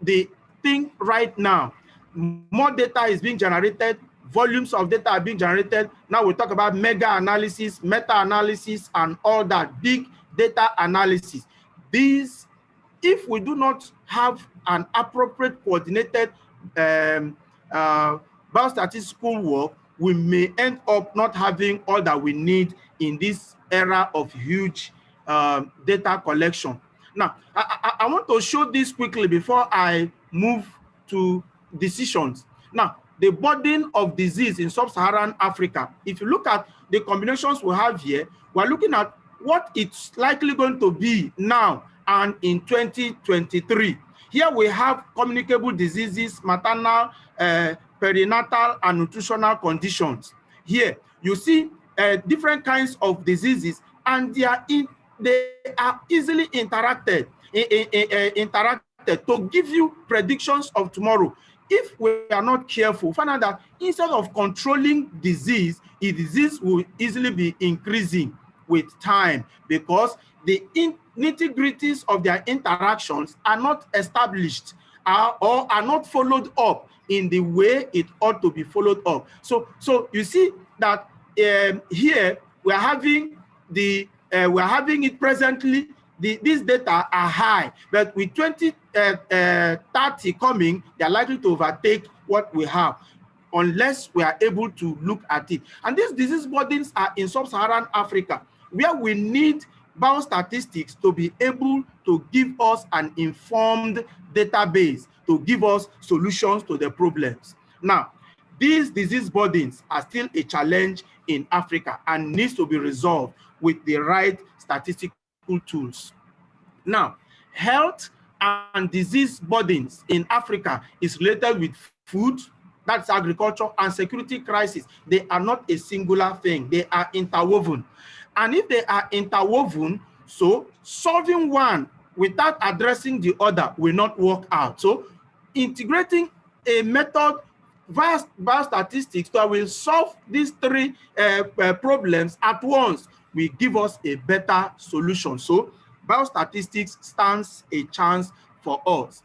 the thing right now. More data is being generated, volumes of data are being generated. Now we talk about mega analysis, meta-analysis, and all that, big data analysis. These, if we do not have an appropriate coordinated biostatistical work, we may end up not having all that we need in this era of huge data collection. Now, I want to show this quickly before I move to decisions. Now, the burden of disease in sub-Saharan Africa. If you look at the combinations we have here, we're looking at what it's likely going to be now and in 2023. Here we have communicable diseases, maternal, perinatal, and nutritional conditions. Here you see different kinds of diseases, and they are easily interacted to give you predictions of tomorrow. If we are not careful, find out that instead of controlling disease, a disease will easily be increasing with time because the nitty-gritties of their interactions are not established or are not followed up in the way it ought to be followed up. So you see that here we're having it presently. These data are high, but with 2030 coming, they're likely to overtake what we have unless we are able to look at it. And these disease burdens are in sub-Saharan Africa, where we need biostatistics to be able to give us an informed database to give us solutions to the problems. Now, these disease burdens are still a challenge in Africa and needs to be resolved with the right statistical tools. Now, health and disease burdens in Africa is related with food, that's agriculture, and security crisis. They are not a singular thing, they are interwoven. And if they are interwoven, so solving one without addressing the other will not work out. So integrating a method via biostatistics that will solve these three problems at once will give us a better solution. So biostatistics stands a chance for us.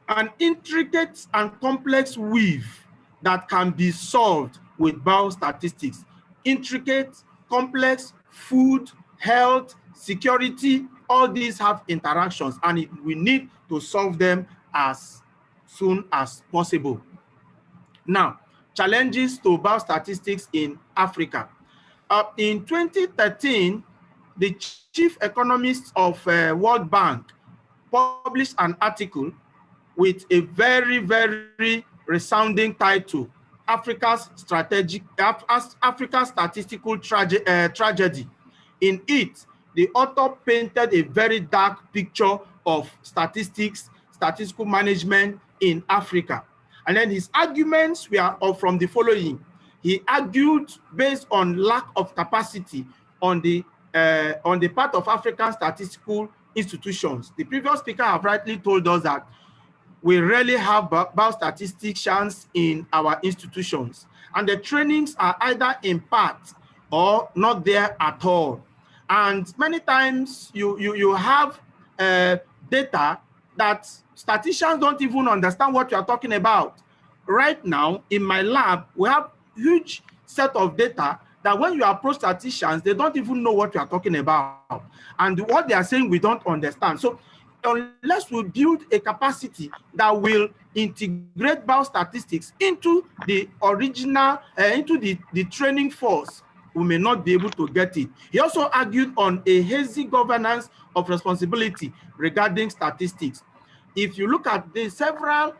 An intricate and complex weave that can be solved with biostatistics. Intricate, complex, food, health, security, all these have interactions, and we need to solve them as soon as possible. Now, challenges to biostatistics in Africa. In 2013, the chief economist of World Bank published an article with a very, very resounding title, Africa's Statistical Tragedy. In it, the author painted a very dark picture of statistics, statistical management in Africa. And then his arguments were from the following. He argued based on lack of capacity on the part of African statistical institutions. The previous speaker have rightly told us that we rarely have biostatisticians in our institutions, and the trainings are either in part or not there at all. And many times you have data that statisticians don't even understand what you are talking about. Right now, in my lab, we have huge set of data that when you approach statisticians, they don't even know what you are talking about. And what they are saying, we don't understand. So unless we build a capacity that will integrate biostatistics into the original, into the training force, we may not be able to get it. He also argued on a hazy governance of responsibility regarding statistics. If you look at the several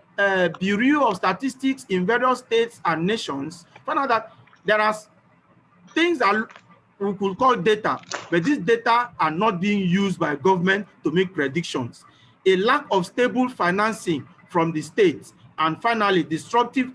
Bureau of Statistics in various states and nations, find out that there are things that we could call data, but these data are not being used by government to make predictions. A lack of stable financing from the states, and finally, disruptive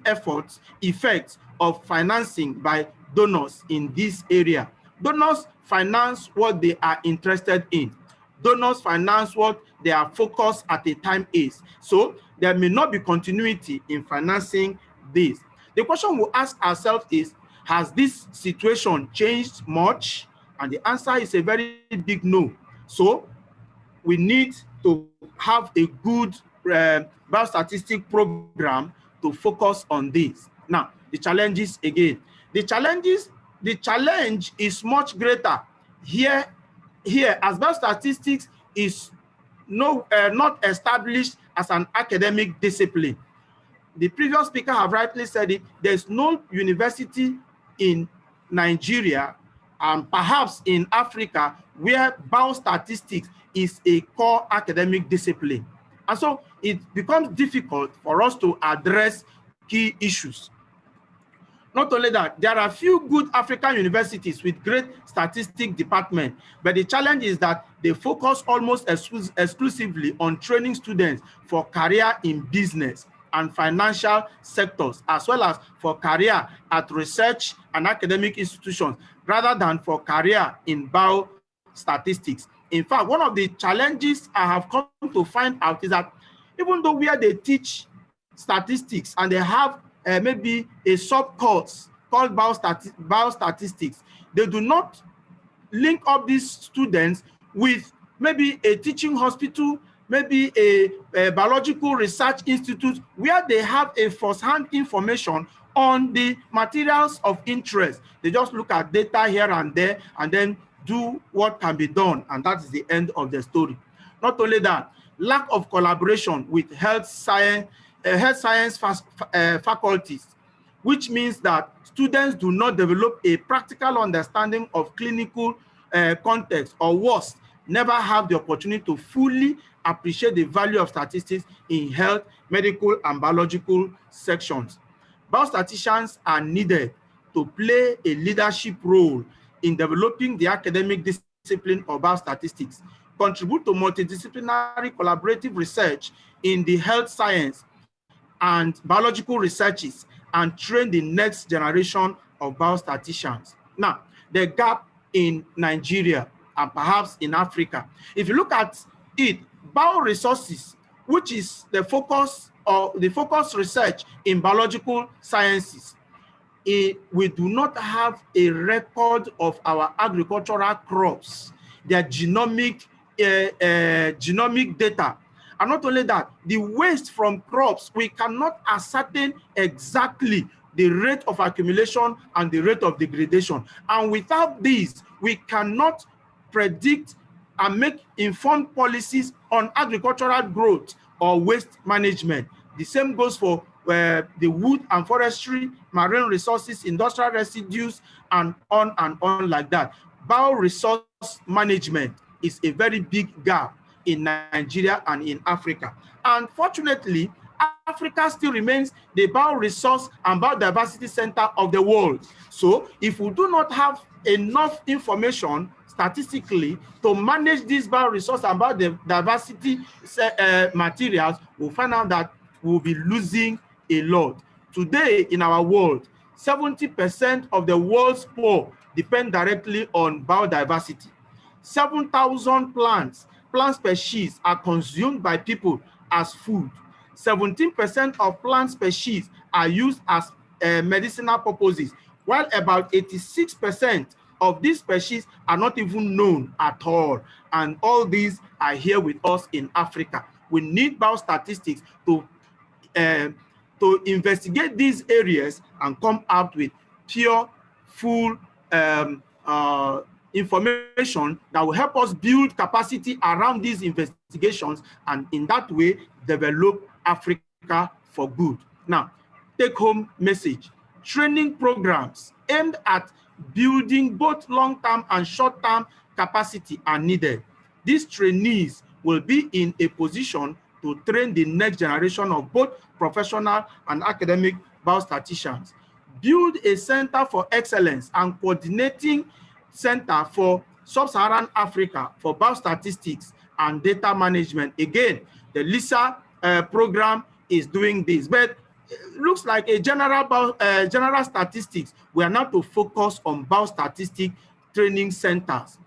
effects of financing by donors in this area. Donors finance what they are interested in. Donors finance what their focus at a time is. So there may not be continuity in financing this. The question we'll ask ourselves is, has this situation changed much? And the answer is a very big no. So we need to have a good biostatistic program to focus on this. Now, the challenges again. The challenge is much greater here as biostatistics is not established as an academic discipline. The previous speaker have rightly said it, there's no university in Nigeria and perhaps in Africa where biostatistics is a core academic discipline. And so it becomes difficult for us to address key issues. Not only that, there are few good African universities with great statistics department, but the challenge is that they focus almost exclusively on training students for career in business and financial sectors, as well as for career at research and academic institutions, rather than for career in biostatistics. In fact, one of the challenges I have come to find out is that even though where they teach statistics and they have maybe a sub-course called biostatistics, they do not link up these students with maybe a teaching hospital, maybe a biological research institute, where they have a first-hand information on the materials of interest. They just look at data here and there and then do what can be done, and that is the end of the story. Not only that, lack of collaboration with health science faculties, which means that students do not develop a practical understanding of clinical context, or worse, never have the opportunity to fully appreciate the value of statistics in health, medical, and biological sections. Biostatisticians are needed to play a leadership role in developing the academic discipline of biostatistics, contribute to multidisciplinary collaborative research in the health science and biological researches, and train the next generation of biostatisticians. Now, the gap in Nigeria and perhaps in Africa, if you look at it, bioresources, which is the focus research in biological sciences, we do not have a record of our agricultural crops, their genomic data. And not only that, the waste from crops, we cannot ascertain exactly the rate of accumulation and the rate of degradation. And without these, we cannot predict and make informed policies on agricultural growth or waste management. The same goes for the wood and forestry, marine resources, industrial residues, and on like that. Bioresource management is a very big gap in Nigeria and in Africa. Unfortunately, Africa still remains the bioresource and biodiversity center of the world. So if we do not have enough information statistically to manage these bioresource and biodiversity materials, we'll find out that we'll be losing a lot. Today in our world, 70% of the world's poor depend directly on biodiversity. 7,000 plant species are consumed by people as food. 17% of plant species are used as medicinal purposes, while about 86% of these species are not even known at all. And all these are here with us in Africa. We need biostatistics to investigate these areas and come out with pure, full information that will help us build capacity around these investigations, and in that way develop Africa for good. Now, take home message: training programs aimed at building both long-term and short-term capacity are needed. These trainees will be in a position to train the next generation of both professional and academic biostatisticians. Build a center for excellence and coordinating center for sub-Saharan Africa for biostatistics and data management. Again, the LISA program is doing this, but it looks like a general statistics. We are now to focus on biostatistic training centers,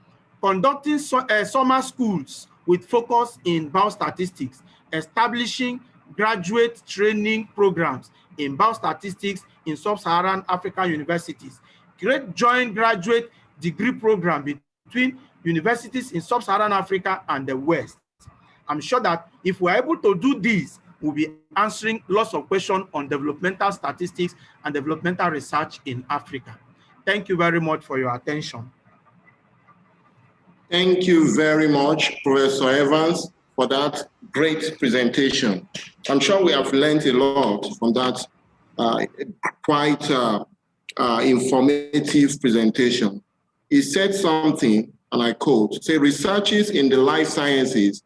conducting summer schools with focus in biostatistics, establishing graduate training programs in biostatistics in sub-Saharan African universities, create joint graduate degree program between universities in sub-Saharan Africa and the West. I'm sure that if we're able to do this, we'll be answering lots of questions on developmental statistics and developmental research in Africa. Thank you very much for your attention. Thank you very much, Professor Evans, for that great presentation. I'm sure we have learned a lot from that quite informative presentation. He said something, and I quote, say, researchers in the life sciences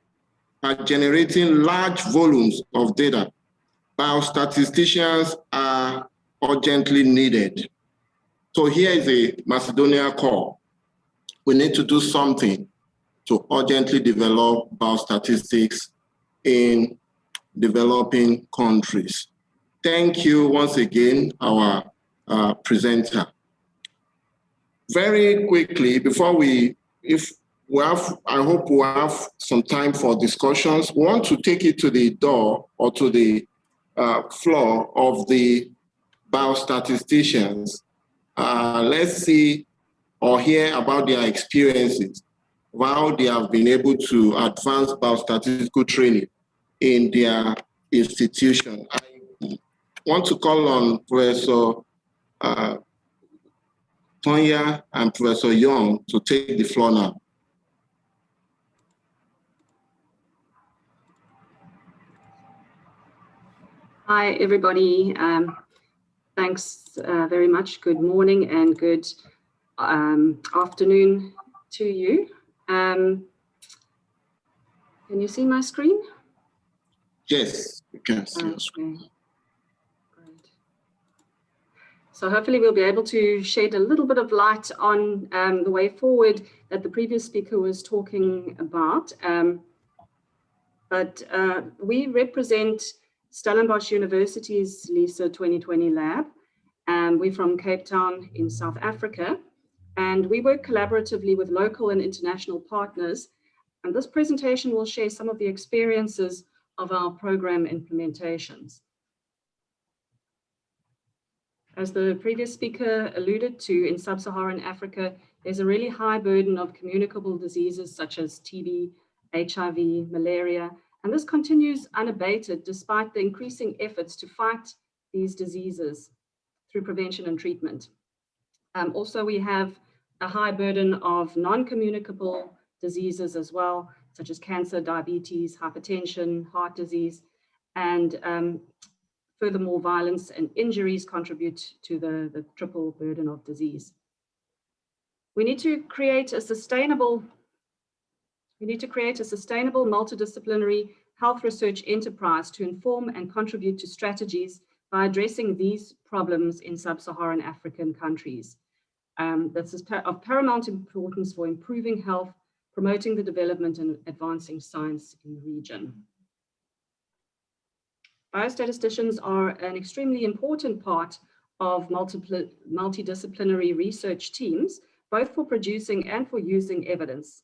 are generating large volumes of data. Biostatisticians are urgently needed. So here is a Macedonia call. We need to do something to urgently develop biostatistics in developing countries. Thank you once again, our presenter. Very quickly, before I hope we have some time for discussions. We want to take it to the door or to the floor of the biostatisticians. Let's see or hear about their experiences, how they have been able to advance biostatistical training in their institution. I want to call on Professor Tonya and Professor Young to take the floor now. Hi, everybody. Thanks very much. Good morning and good afternoon to you. Can you see my screen? Yes, you can see your screen. Okay. Great. So hopefully we'll be able to shed a little bit of light on the way forward that the previous speaker was talking about. But we represent Stellenbosch University's LISA 2020 lab. We're from Cape Town in South Africa, and we work collaboratively with local and international partners. And this presentation will share some of the experiences of our program implementations. As the previous speaker alluded to, in sub-Saharan Africa, there's a really high burden of communicable diseases such as TB, HIV, malaria, and this continues unabated despite the increasing efforts to fight these diseases through prevention and treatment. Also, we have a high burden of non-communicable diseases as well, such as cancer, diabetes, hypertension, heart disease, and furthermore, violence and injuries contribute to the triple burden of disease. We need to create a sustainable multidisciplinary health research enterprise to inform and contribute to strategies by addressing these problems in sub-Saharan African countries. This is of paramount importance for improving health, promoting the development and advancing science in the region. Biostatisticians are an extremely important part of multidisciplinary research teams, both for producing and for using evidence.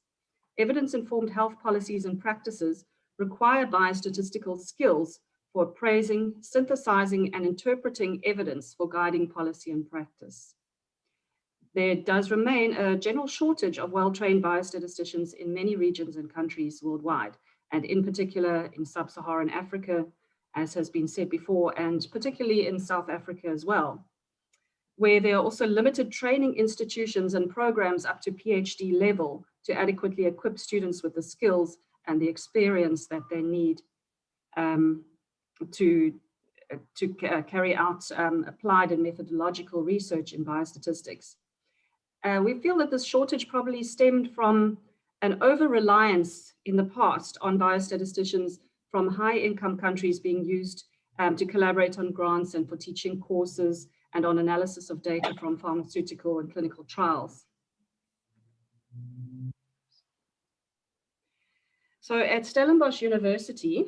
Evidence-informed health policies and practices require biostatistical skills for appraising, synthesizing, and interpreting evidence for guiding policy and practice. There does remain a general shortage of well-trained biostatisticians in many regions and countries worldwide, and in particular in sub-Saharan Africa, as has been said before, and particularly in South Africa as well, where there are also limited training institutions and programs up to PhD level to adequately equip students with the skills and the experience that they need to carry out applied and methodological research in biostatistics. We feel that this shortage probably stemmed from an over-reliance in the past on biostatisticians from high-income countries being used to collaborate on grants and for teaching courses and on analysis of data from pharmaceutical and clinical trials. So at Stellenbosch University,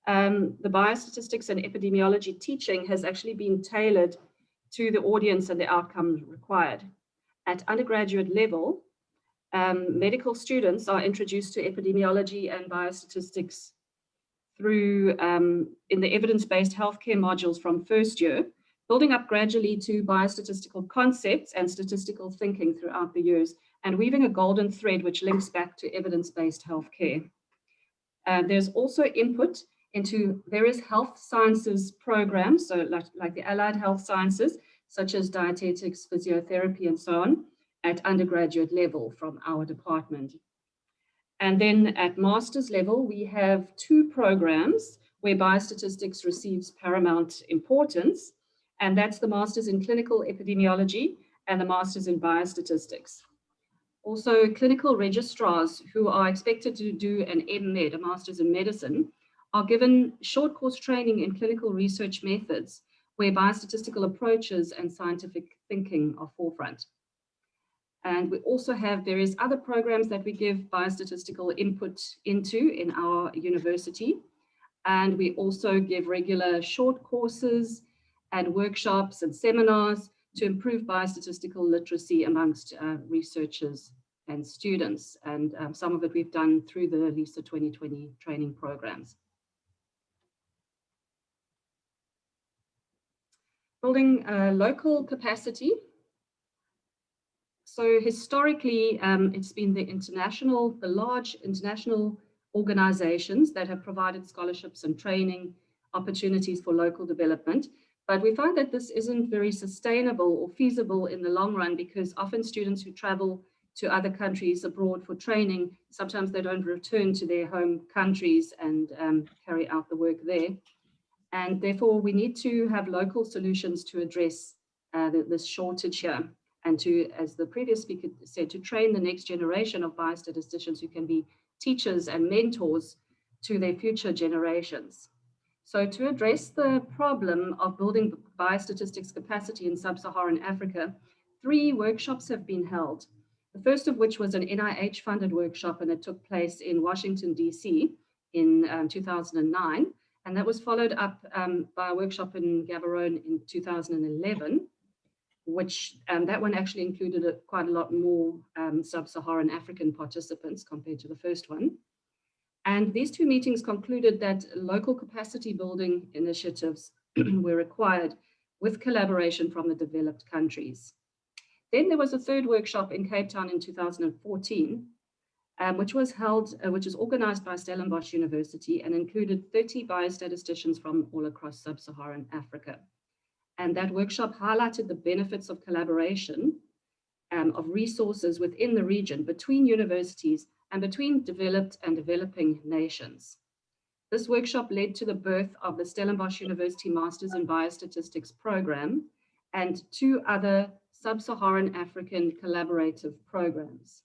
the biostatistics and epidemiology teaching has actually been tailored to the audience and the outcomes required. At undergraduate level, medical students are introduced to epidemiology and biostatistics through in the evidence-based healthcare modules from first year, building up gradually to biostatistical concepts and statistical thinking throughout the years, and weaving a golden thread which links back to evidence-based healthcare. There's also input into various health sciences programs, so like the allied health sciences, such as dietetics, physiotherapy, and so on, at undergraduate level from our department. And then at master's level, we have two programs where biostatistics receives paramount importance, and that's the Masters in Clinical Epidemiology and the Masters in Biostatistics. Also, clinical registrars who are expected to do an M.Med, a Master's in Medicine, are given short course training in clinical research methods where biostatistical approaches and scientific thinking are forefront. And we also have various other programs that we give biostatistical input into in our university. And we also give regular short courses and workshops and seminars to improve biostatistical literacy amongst researchers and students. And some of it we've done through the LISA 2020 training programs. Building local capacity. So historically, it's been the large international organizations that have provided scholarships and training opportunities for local development. But we find that this isn't very sustainable or feasible in the long run, because often students who travel to other countries abroad for training, sometimes they don't return to their home countries and carry out the work there. And therefore, we need to have local solutions to address this shortage here. and to, as the previous speaker said, to train the next generation of biostatisticians who can be teachers and mentors to their future generations. So to address the problem of building biostatistics capacity in sub-Saharan Africa, 3 workshops have been held. The first of which was an NIH-funded workshop, and it took place in Washington, DC in 2009. And that was followed up by a workshop in Gaborone in 2011, which that one actually included quite a lot more sub-Saharan African participants compared to the first one. And these 2 meetings concluded that local capacity building initiatives were required with collaboration from the developed countries. Then there was a 3rd workshop in Cape Town in 2014, which was organized by Stellenbosch University and included 30 biostatisticians from all across sub-Saharan Africa. And that workshop highlighted the benefits of collaboration of resources within the region between universities and between developed and developing nations. This workshop led to the birth of the Stellenbosch University Masters in Biostatistics program and 2 other sub-Saharan African collaborative programs.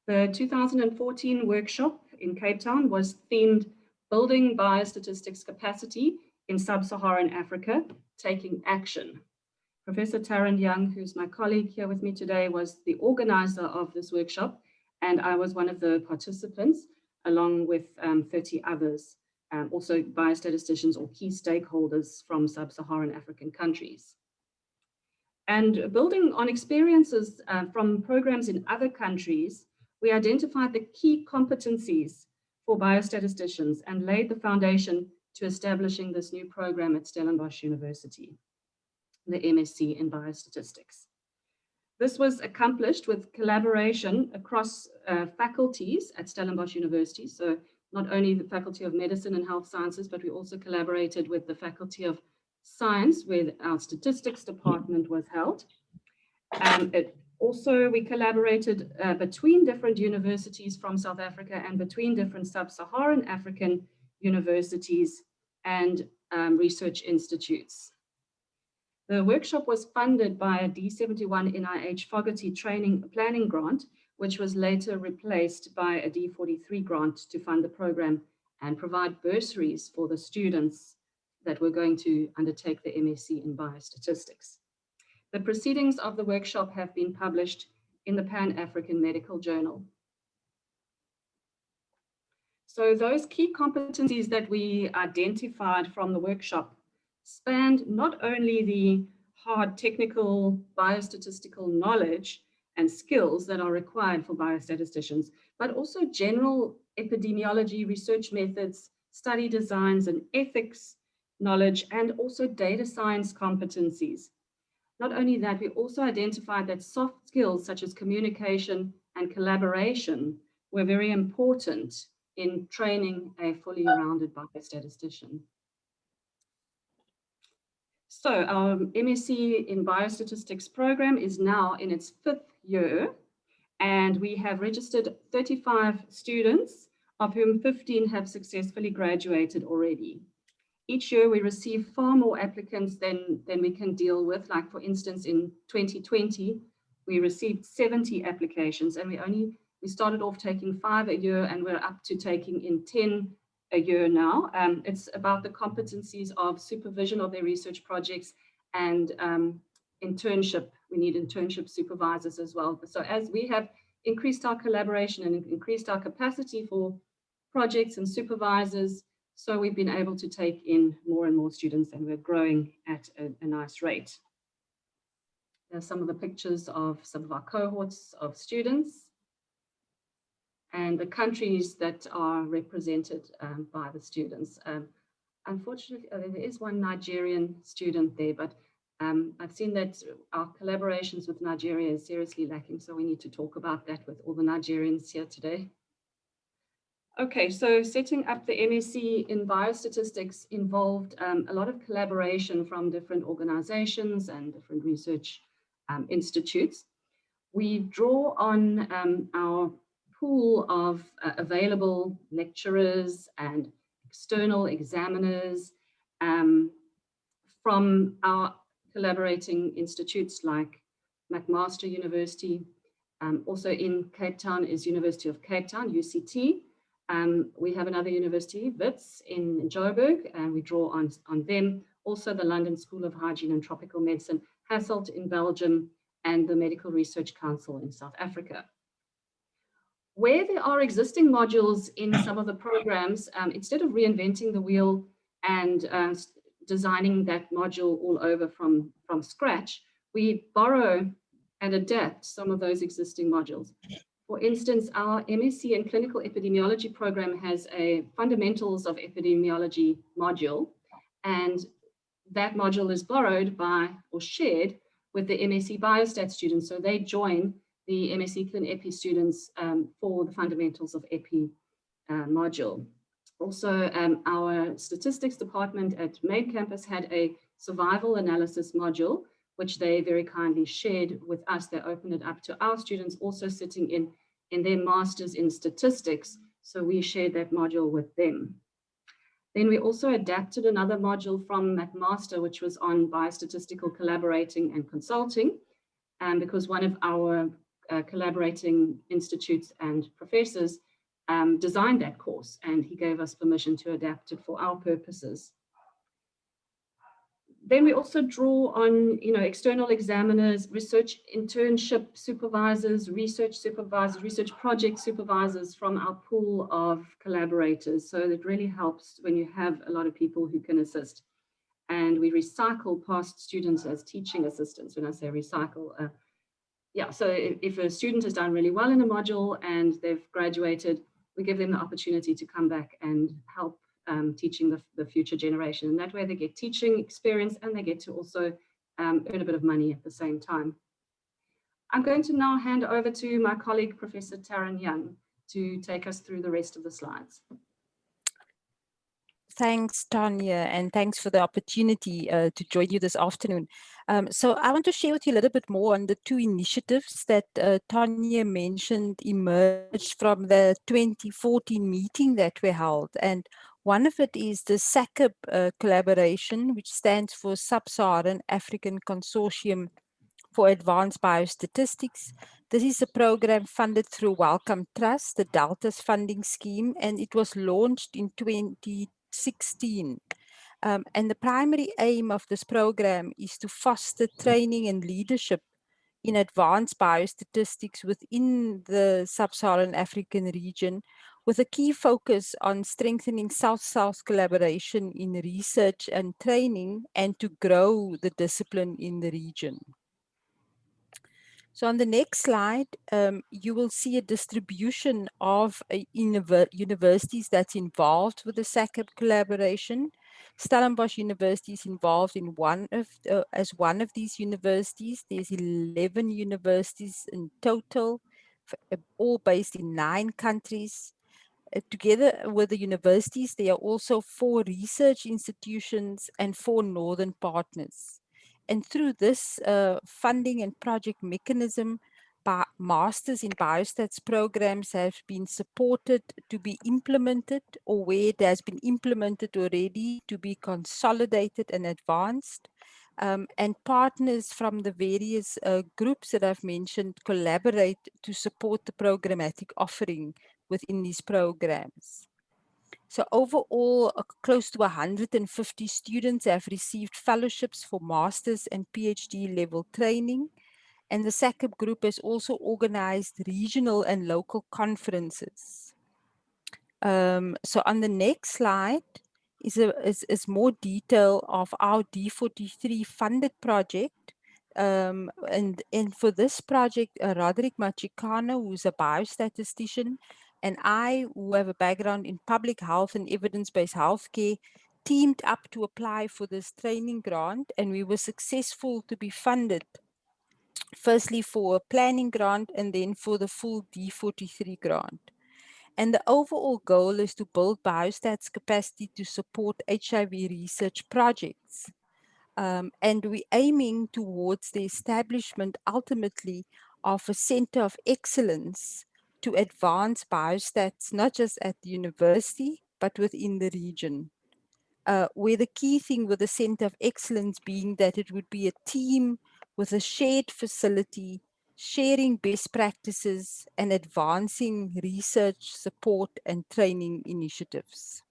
The 2014 workshop in Cape Town was themed Building Biostatistics Capacity in Sub-Saharan Africa, Taking Action. Professor Taryn Young, who's my colleague here with me today, was the organizer of this workshop, and I was one of the participants, along with 30 others, also biostatisticians or key stakeholders from sub-Saharan African countries. And building on experiences from programs in other countries, we identified the key competencies for biostatisticians and laid the foundation to establishing this new program at Stellenbosch University, the MSc in Biostatistics. This was accomplished with collaboration across faculties at Stellenbosch University. So not only the Faculty of Medicine and Health Sciences, but we also collaborated with the Faculty of Science, where our statistics department was held. We collaborated between different universities from South Africa and between different sub-Saharan African universities and research institutes. The workshop was funded by a D71 NIH Fogarty planning grant, which was later replaced by a D43 grant to fund the program and provide bursaries for the students that were going to undertake the MSc in Biostatistics. The proceedings of the workshop have been published in the Pan-African Medical Journal. So those key competencies that we identified from the workshop spanned not only the hard technical biostatistical knowledge and skills that are required for biostatisticians, but also general epidemiology, research methods, study designs and ethics knowledge, and also data science competencies. Not only that, we also identified that soft skills such as communication and collaboration were very important in training a fully rounded biostatistician. So our MSc in Biostatistics program is now in its 5th year, and we have registered 35 students, of whom 15 have successfully graduated already. Each year we receive far more applicants than we can deal with. Like for instance, in 2020, we received 70 applications, and we started off taking 5 a year, and we're up to taking in 10 a year now. It's about the competencies of supervision of their research projects and internship. We need internship supervisors as well. So as we have increased our collaboration and increased our capacity for projects and supervisors, so we've been able to take in more and more students, and we're growing at a nice rate. There are some of the pictures of some of our cohorts of students and the countries that are represented by the students. Unfortunately, there is one Nigerian student there, but I've seen that our collaborations with Nigeria is seriously lacking, so we need to talk about that with all the Nigerians here today. Okay, so setting up the MSc in Biostatistics involved a lot of collaboration from different organizations and different research institutes. We draw on our pool of available lecturers and external examiners from our collaborating institutes like McMaster University. Also in Cape Town is University of Cape Town, UCT. We have another university, Wits, in Joburg, and we draw on them. Also the London School of Hygiene and Tropical Medicine, Hasselt in Belgium, and the Medical Research Council in South Africa. Where there are existing modules in some of the programs, instead of reinventing the wheel and designing that module all over from scratch, we borrow and adapt some of those existing modules. For instance, our MSc in Clinical Epidemiology program has a Fundamentals of Epidemiology module, and that module is borrowed by or shared with the MSc Biostat students. So they join the MSc Clin Epi students for the Fundamentals of Epi module. Also, our statistics department at main campus had a survival analysis module, which they very kindly shared with us. They opened it up to our students also sitting in their masters in statistics. So we shared that module with them. Then we also adapted another module from McMaster, which was on biostatistical collaborating and consulting, because one of our collaborating institutes and professors designed that course, and he gave us permission to adapt it for our purposes. Then we also draw on, external examiners, research internship supervisors, research project supervisors from our pool of collaborators. So it really helps when you have a lot of people who can assist. And we recycle past students as teaching assistants. When I say recycle, so if a student has done really well in a module and they've graduated, we give them the opportunity to come back and help teaching the future generation. And that way they get teaching experience and they get to also earn a bit of money at the same time. I'm going to now hand over to my colleague, Professor Taryn Young, to take us through the rest of the slides. Thanks, Tanya, and thanks for the opportunity to join you this afternoon. So I want to share with you a little bit more on the two initiatives that Tanya mentioned emerged from the 2014 meeting that we held. And one of it is the SACIP collaboration, which stands for Sub-Saharan African Consortium for Advanced Biostatistics. This is a program funded through Wellcome Trust, the Delta's funding scheme, and it was launched in 2016. And the primary aim of this program is to foster training and leadership in advanced biostatistics within the sub-Saharan African region, with a key focus on strengthening South-South collaboration in research and training and to grow the discipline in the region. So on the next slide, you will see a distribution of universities that's involved with the SACIP collaboration. Stellenbosch University is involved in as one of these universities. There's 11 universities in total, all based in 9 countries. Together with the universities, there are also 4 research institutions and 4 northern partners. And through this funding and project mechanism, Masters in Biostats programs have been supported to be implemented, or where it has been implemented already, to be consolidated and advanced. And partners from the various groups that I've mentioned collaborate to support the programmatic offering within these programs. So overall, close to 150 students have received fellowships for master's and PhD level training. And the SACIP group has also organized regional and local conferences. So on the next slide is more detail of our D43 funded project. And for this project, Roderick Machicano, who's a biostatistician, and I, who have a background in public health and evidence-based healthcare, teamed up to apply for this training grant, and we were successful to be funded, firstly for a planning grant and then for the full D43 grant. And the overall goal is to build biostats capacity to support HIV research projects. And we're aiming towards the establishment ultimately of a center of excellence to advance biostats, not just at the university, but within the region. where the key thing with the Center of Excellence being that it would be a team with a shared facility, sharing best practices and advancing research, support and training initiatives.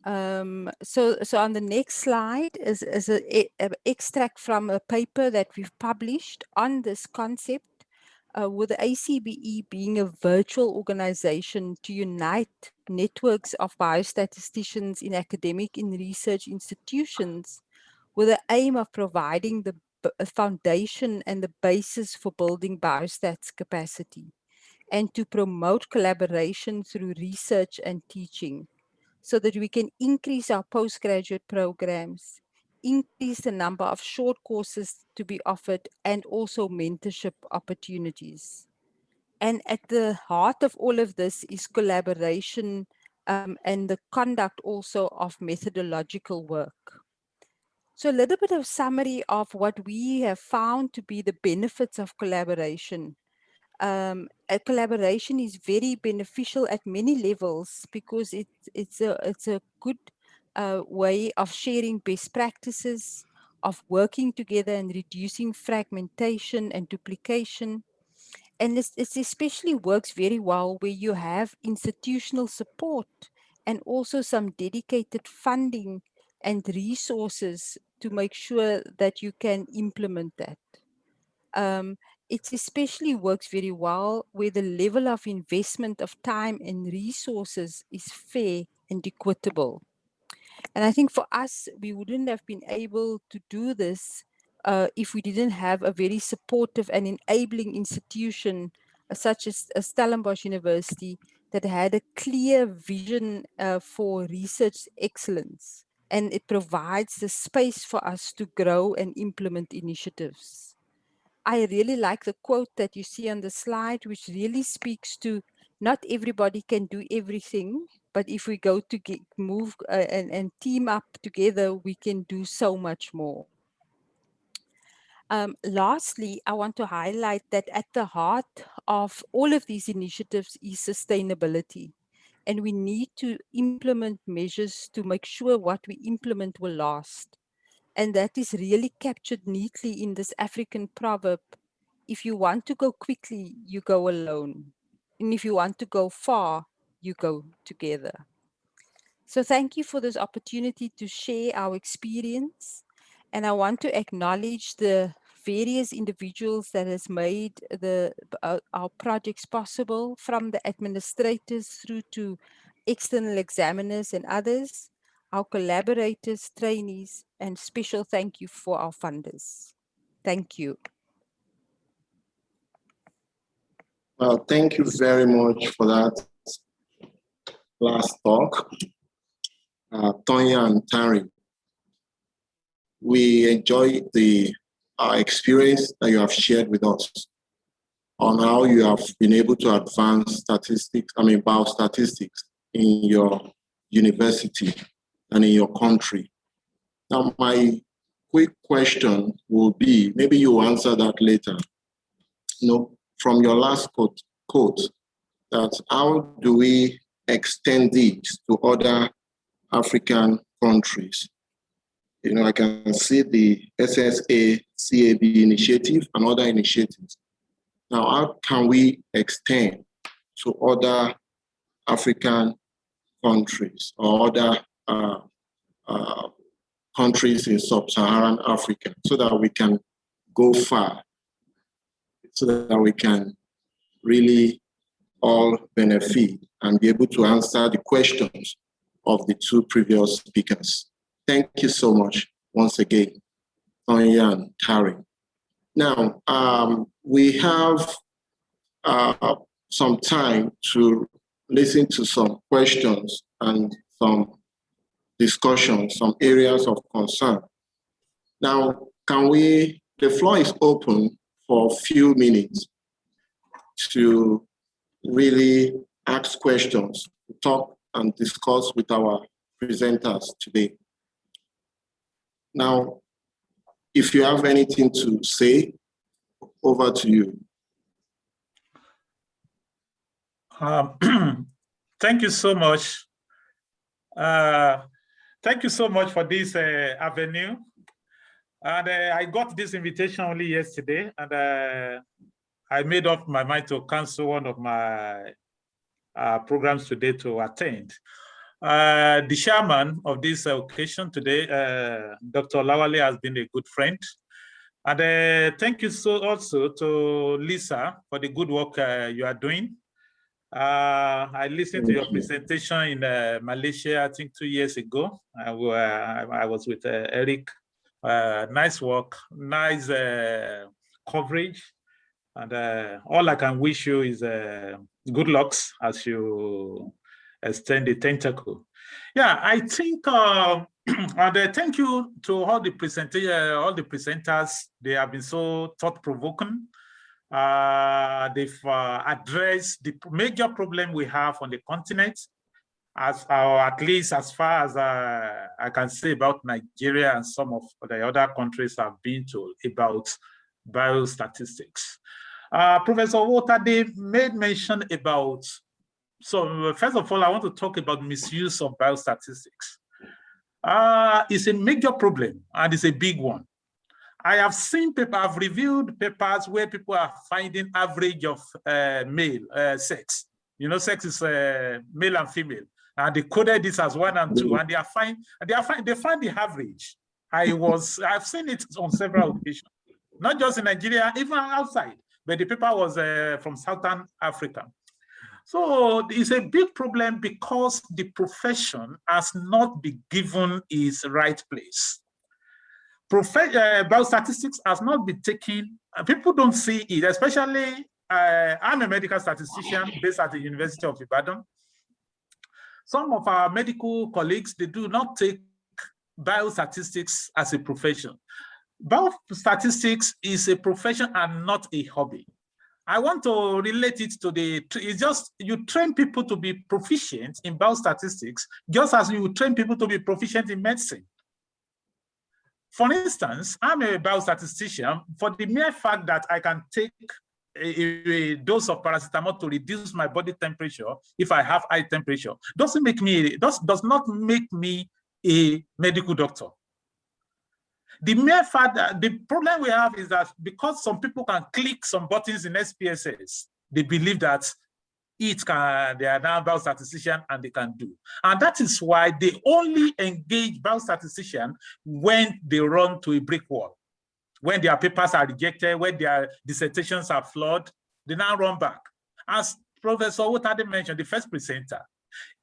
So on the next slide is an extract from a paper that we've published on this concept, with the ACBE being a virtual organization to unite networks of biostatisticians in academic and research institutions with the aim of providing the foundation and the basis for building biostats capacity, and to promote collaboration through research and teaching, so that we can increase our postgraduate programs, increase the number of short courses to be offered, and also mentorship opportunities. And at the heart of all of this is collaboration and the conduct also of methodological work. So a little bit of summary of what we have found to be the benefits of collaboration. A collaboration is very beneficial at many levels because it's a good way of sharing best practices, of working together and reducing fragmentation and duplication. And it especially works very well where you have institutional support and also some dedicated funding and resources to make sure that you can implement that. It especially works very well where the level of investment of time and resources is fair and equitable. And I think for us, we wouldn't have been able to do this if we didn't have a very supportive and enabling institution such as Stellenbosch University that had a clear vision for research excellence. And it provides the space for us to grow and implement initiatives. I really like the quote that you see on the slide, which really speaks to not everybody can do everything, but if we go to move and team up together, we can do so much more. Lastly, I want to highlight that at the heart of all of these initiatives is sustainability. And we need to implement measures to make sure what we implement will last. And that is really captured neatly in this African proverb. If you want to go quickly, you go alone. And if you want to go far, you go together. So thank you for this opportunity to share our experience. And I want to acknowledge the various individuals that has made our projects possible, from the administrators through to external examiners and others, our collaborators, trainees, and special thank you for our funders. Thank you. Well, thank you very much for that last talk, Tonya and Tari. We enjoy the experience that you have shared with us on how you have been able to advance biostatistics in your university and in your country. Now, my quick question will be, maybe you answer that later. From your last quote, that how do we extend this to other African countries? I can see the SSA CAB initiative and other initiatives. Now, how can we extend to other African countries or other countries in sub-Saharan Africa so that we can go far, so that we can really all benefit and be able to answer the questions of the two previous speakers? Thank you so much once again, Tonya and Tari. Now, we have some time to listen to some questions and some discussions, some areas of concern. Now, the floor is open for a few minutes to really ask questions, talk and discuss with our presenters today. Now, if you have anything to say, over to you. Thank you so much. Thank you so much for this avenue. And I got this invitation only yesterday, and I made up my mind to cancel one of my programs today to attend. The chairman of this occasion today, Dr. Olawale, has been a good friend. And thank you also to Lisa for the good work you are doing. I listened to your presentation in Malaysia, I think 2 years ago. I was with Eric. Nice work, nice coverage. And all I can wish you is good lucks as you extend the tentacle. Yeah, I think, and thank you to all the presenters. They have been so thought-provoking. They've addressed the major problem we have on the continent, or at least as far as I can say about Nigeria and some of the other countries I've been to about biostatistics. Professor Owotade made mention about, so first of all, I want to talk about misuse of biostatistics. It's a major problem and it's a big one. I have seen people, I've reviewed papers where people are finding average of male sex. You know, sex is male and female, and they coded this as 1 and 2, and they find the average. I've seen it on several occasions, not just in Nigeria, even outside. But the paper was from Southern Africa. So it's a big problem because the profession has not been given its right place. Biostatistics has not been taken, people don't see it, especially, I'm a medical statistician based at the University of Ibadan. Some of our medical colleagues, they do not take biostatistics as a profession. Biostatistics is a profession and not a hobby. I want to relate it to it's just, you train people to be proficient in biostatistics, just as you train people to be proficient in medicine. For instance, I'm a biostatistician. For the mere fact that I can take a dose of paracetamol to reduce my body temperature if I have high temperature, does not make me a medical doctor. The mere fact that the problem we have is that because some people can click some buttons in SPSS, they believe that they are now biostatistician and they can do. And that is why they only engage biostatistician when they run to a brick wall. When their papers are rejected, when their dissertations are flawed, they now run back. As Professor Owotade mentioned, the first presenter,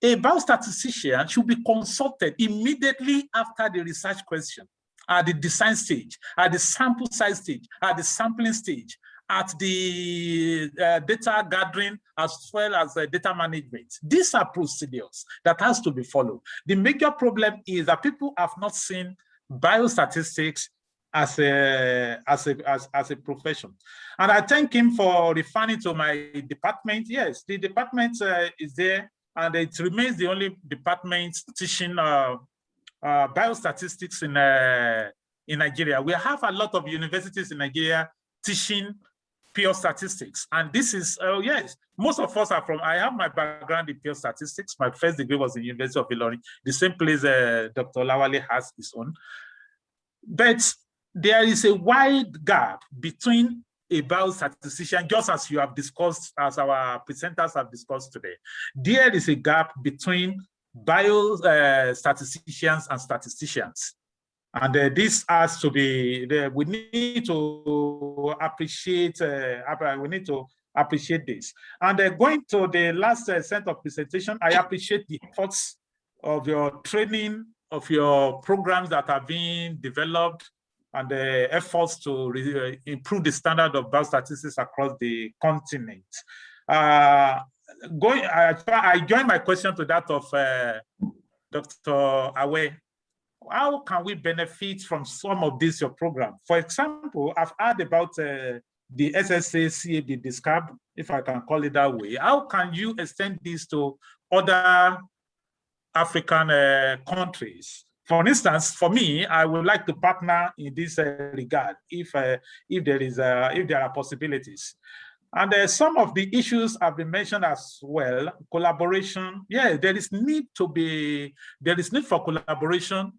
a biostatistician should be consulted immediately after the research question, at the design stage, at the sample size stage, at the sampling stage, at the data gathering, as well as data management. These are procedures that has to be followed. The major problem is that people have not seen biostatistics as a profession. And I thank him for referring to my department. Yes, the department is there, and it remains the only department teaching biostatistics in Nigeria. We have a lot of universities in Nigeria teaching pure statistics. And this is, yes, most of us are from, I have my background in pure statistics. My first degree was in the University of Ile-Ife, the same place Dr. Olawale has his own. But there is a wide gap between a biostatistician, just as you have discussed, as our presenters have discussed today. There is a gap between biostatisticians and statisticians. And this has to be, we need to appreciate this. And going to the last set of presentation, I appreciate the efforts of your training, of your programs that are being developed, and the efforts to improve the standard of biostatistics across the continent. I join my question to that of Dr. Awe. How can we benefit from some of this, your program? For example, I've heard about the SSA CAB DISCAB, if I can call it that way. How can you extend this to other African countries? For instance, for me, I would like to partner in this regard if there are possibilities. And some of the issues have been mentioned as well. Collaboration, yeah, there is need for collaboration,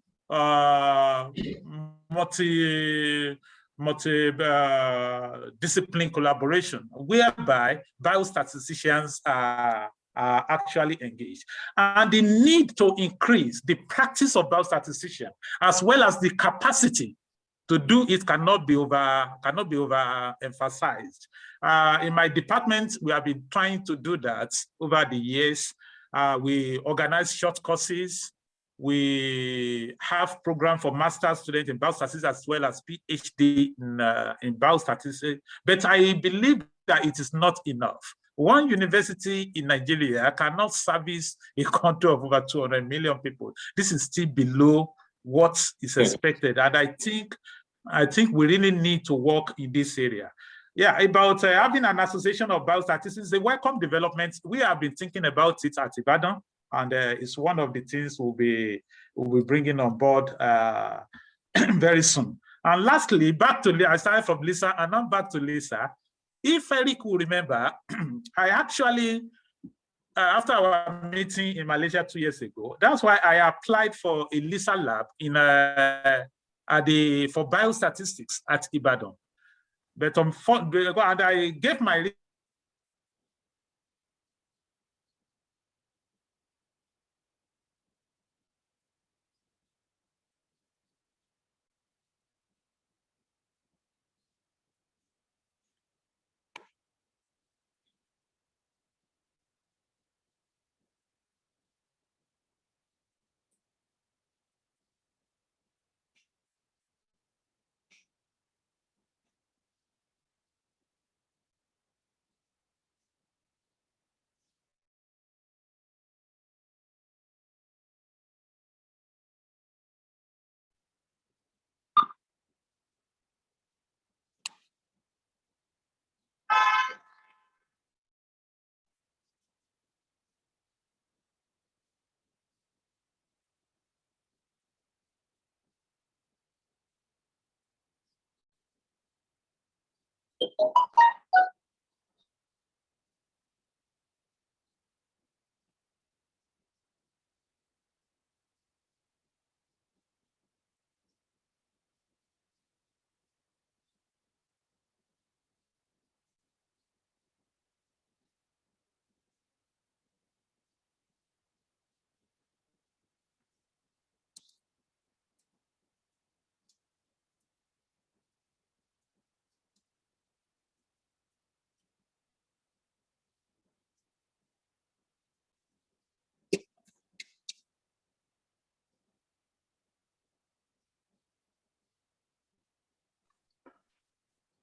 multi-discipline collaboration, whereby biostatisticians are actually engaged. And the need to increase the practice of biostatistician, as well as the capacity to do it, cannot be overemphasized. In my department, we have been trying to do that over the years. We organize short courses. We have programs for master's students in biostatistics as well as PhD in biostatistics. But I believe that it is not enough. One university in Nigeria cannot service a country of over 200 million people. This is still below what is expected. And I think we really need to work in this area. Yeah, about having an association of biostatistics is a welcome development. We have been thinking about it at Ibadan, and it's one of the things we'll be bringing on board very soon. And lastly, back to I started from Lisa, and now back to Lisa. If Eric will remember, I actually, after our meeting in Malaysia 2 years ago, that's why I applied for a Lisa lab for biostatistics at Ibadan. But and I gave my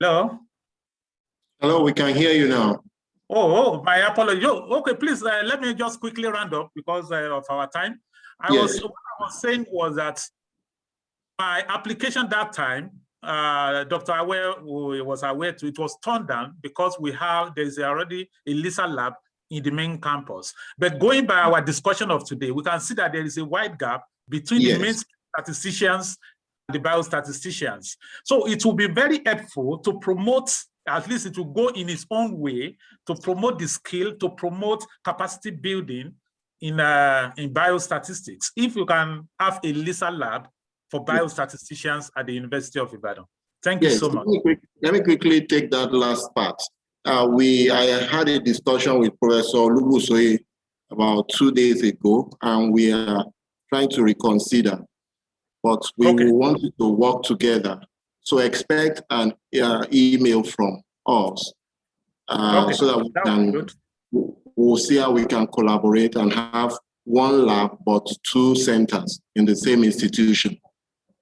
Hello? Hello, we can hear you now. Oh, my apologies. Okay, please, let me just quickly round up because of our time. What I was saying was that my application that time, Dr. Awe was aware to it, was turned down because there's already a Lisa lab in the main campus. But going by our discussion of today, we can see that there is a wide gap between the main statisticians and the biostatisticians. So it will be very helpful to promote, at least it will go in its own way, to promote the skill, to promote capacity building in biostatistics. If you can have a Lisa lab for biostatisticians at the University of Ibadan. Thank you so much. Let me quickly take that last part. I had a discussion with Professor Lubusoye about 2 days ago, and we are trying to reconsider, but we will want to work together. So expect an email from us so that we'll see how we can collaborate and have one lab, but 2 centers in the same institution.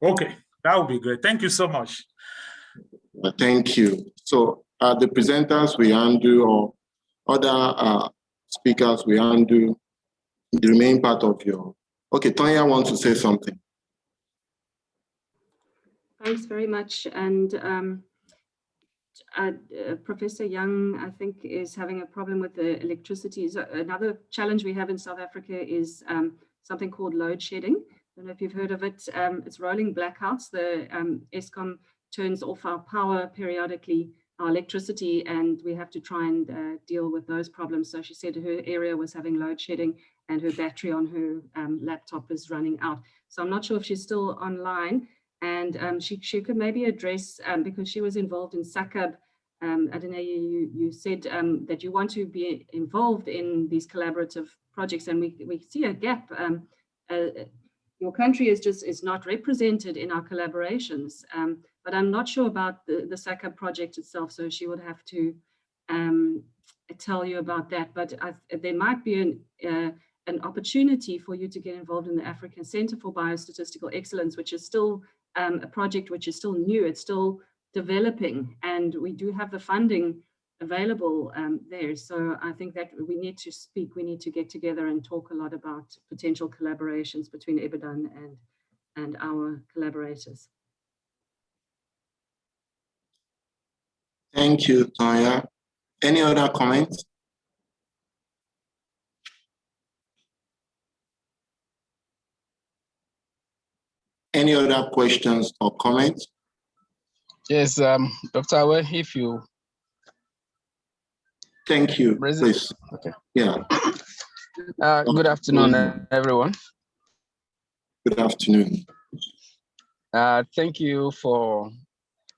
Okay, that would be great. Thank you so much. Thank you. So the presenters we undo, or other speakers we undo the remaining part of your. Okay, Tonya wants to say something. Thanks very much. And Professor Young, I think, is having a problem with the electricity. So another challenge we have in South Africa is something called load shedding. I don't know if you've heard of it. It's rolling blackouts. The Eskom turns off our power periodically. our electricity, and we have to try and deal with those problems. So she said her area was having load shedding and her battery on her laptop is running out. So I'm not sure if she's still online, and she could maybe address, because she was involved in SACAB. I don't know, you said that you want to be involved in these collaborative projects, and we see a gap. Your country is not represented in our collaborations, but I'm not sure about the SACAB project itself, so she would have to tell you about that. But there might be an opportunity for you to get involved in the African Center for Biostatistical Excellence, which is still a project which is still new, it's still developing, and we do have the funding available there. So I think that we need to speak, we need to get together and talk a lot about potential collaborations between Ibadan and our collaborators. Thank you, Tanya. Any other comments? Any other questions or comments? Yes, Dr. Awe, if you... Thank you, please. Okay. Yeah. Good afternoon, everyone. Good afternoon. Thank you for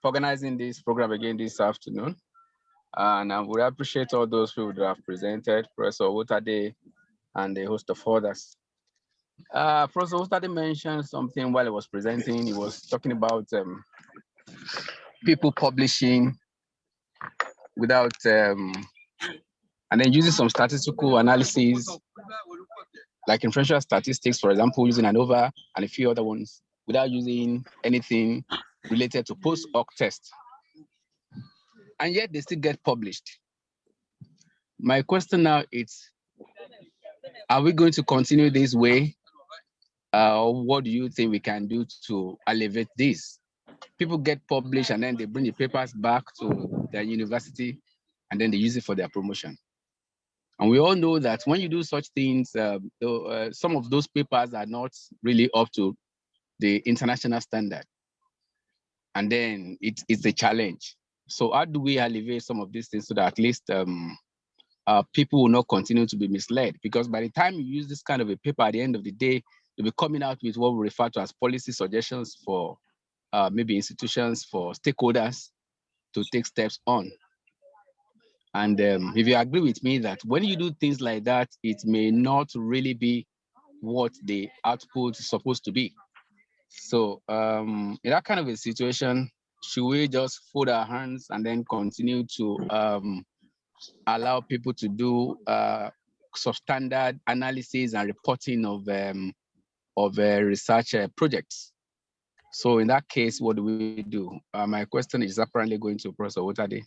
organizing this program again this afternoon. And I would appreciate all those people that have presented, Professor Owotade and a host of others. Professor Owotade mentioned something while he was presenting. He was talking about people publishing without, and then using some statistical analysis, like inferential statistics, for example, using ANOVA and a few other ones, without using anything related to post hoc tests. And yet they still get published. My question now is, are we going to continue this way? Or what do you think we can do to alleviate this? People get published and then they bring the papers back to their university and then they use it for their promotion. And we all know that when you do such things, some of those papers are not really up to the international standard. And then it's a challenge. So how do we alleviate some of these things so that at least people will not continue to be misled? Because by the time you use this kind of a paper, at the end of the day, you'll be coming out with what we refer to as policy suggestions for maybe institutions, for stakeholders to take steps on. And if you agree with me that when you do things like that, it may not really be what the output is supposed to be. So in that kind of a situation, should we just fold our hands and then continue to allow people to do substandard analysis and reporting of research projects? So in that case, what do we do? My question is apparently going to Professor Owotade.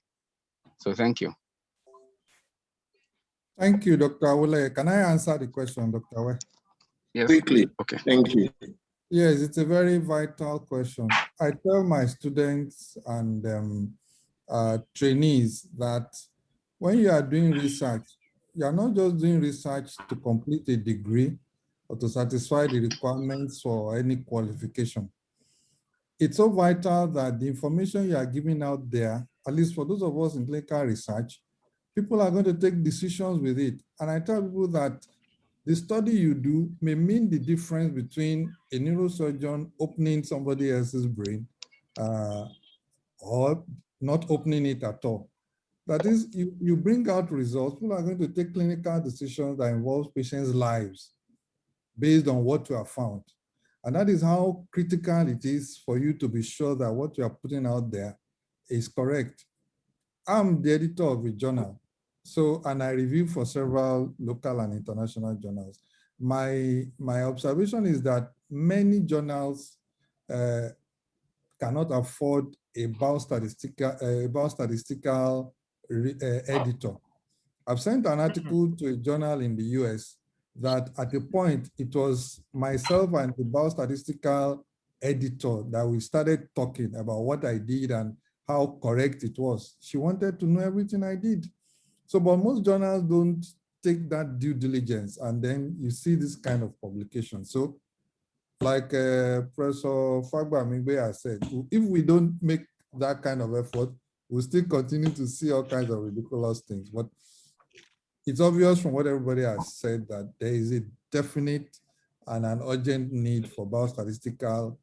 So thank you. Thank you, Dr. Awole. Can I answer the question, Dr. Awe? Yes. Quickly. Okay. Thank you. Yes, it's a very vital question. I tell my students and trainees that when you are doing research, you are not just doing research to complete a degree or to satisfy the requirements for any qualification. It's so vital that the information you are giving out there, at least for those of us in clinical research, people are going to take decisions with it. And I tell people that the study you do may mean the difference between a neurosurgeon opening somebody else's brain or not opening it at all. That is, you bring out results, people are going to take clinical decisions that involve patients' lives based on what you have found. And that is how critical it is for you to be sure that what you are putting out there is correct. I'm the editor of a journal. So, and I review for several local and international journals. My observation is that many journals cannot afford a biostatistical editor. I've sent an article to a journal in the US that at a point it was myself and the biostatistical editor that we started talking about what I did and how correct it was. She wanted to know everything I did. So, but most journals don't take that due diligence, and then you see this kind of publication. So, like Professor Fagba Mingbe has said, if we don't make that kind of effort, we'll still continue to see all kinds of ridiculous things. But it's obvious from what everybody has said that there is a definite and an urgent need for biostatistical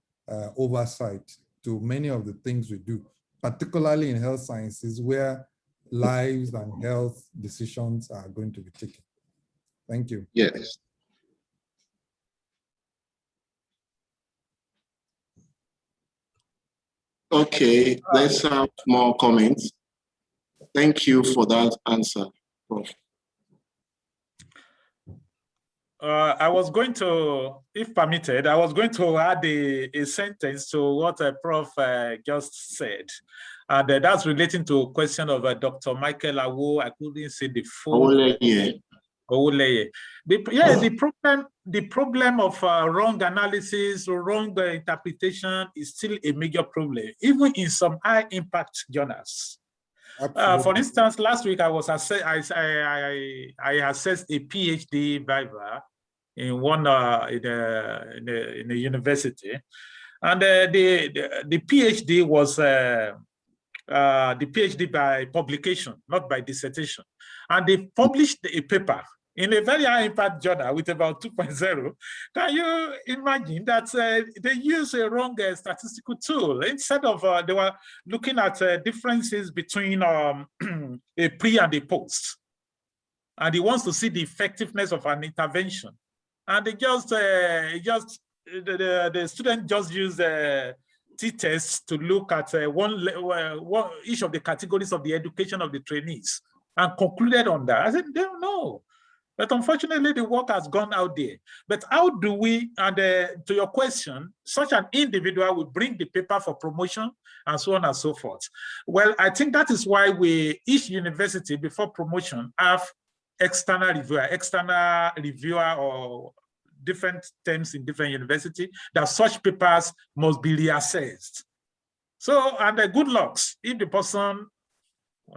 oversight to many of the things we do, particularly in health sciences where lives and health decisions are going to be taken. Thank you. Yes. Okay, let's have more comments. Thank you for that answer, Prof. I was going to, if permitted, I was going to add a sentence to what Prof just said. And that's relating to a question of Dr. Michael Awe. I couldn't say the full. Owoleye. The problem of wrong analysis or wrong interpretation is still a major problem, even in some high impact journals. For instance, last week I assessed a PhD viva in one in a university, and the PhD was the PhD by publication, not by dissertation, and they published a paper in a very high impact journal with about 2.0. Can you imagine that they use a wrong statistical tool? Instead of, they were looking at differences between a pre and a post. And he wants to see the effectiveness of an intervention. And they the student just used t-tests to look at each of the categories of the education of the trainees and concluded on that. I said, they don't know. But unfortunately, the work has gone out there. But how do we, and to your question, such an individual will bring the paper for promotion and so on and so forth? Well, I think that is why each university before promotion have external reviewer or different terms in different universities, that such papers must be reassessed. So, and good lucks if the person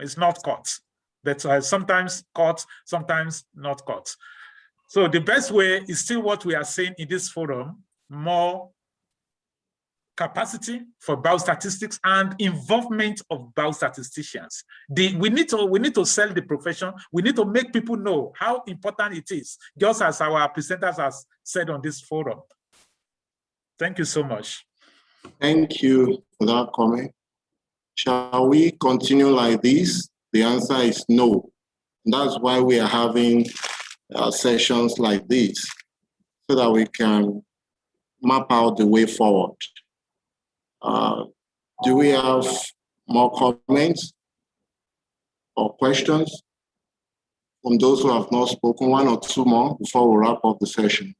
is not caught. But sometimes caught, sometimes not caught. So the best way is still what we are saying in this forum: more capacity for biostatistics and involvement of biostatisticians. We need to sell the profession. We need to make people know how important it is, just as our presenters have said on this forum. Thank you so much. Thank you for that comment. Shall we continue like this? The answer is no. That's why we are having sessions like this, so that we can map out the way forward. Do we have more comments or questions from those who have not spoken? One or two more before we wrap up the session.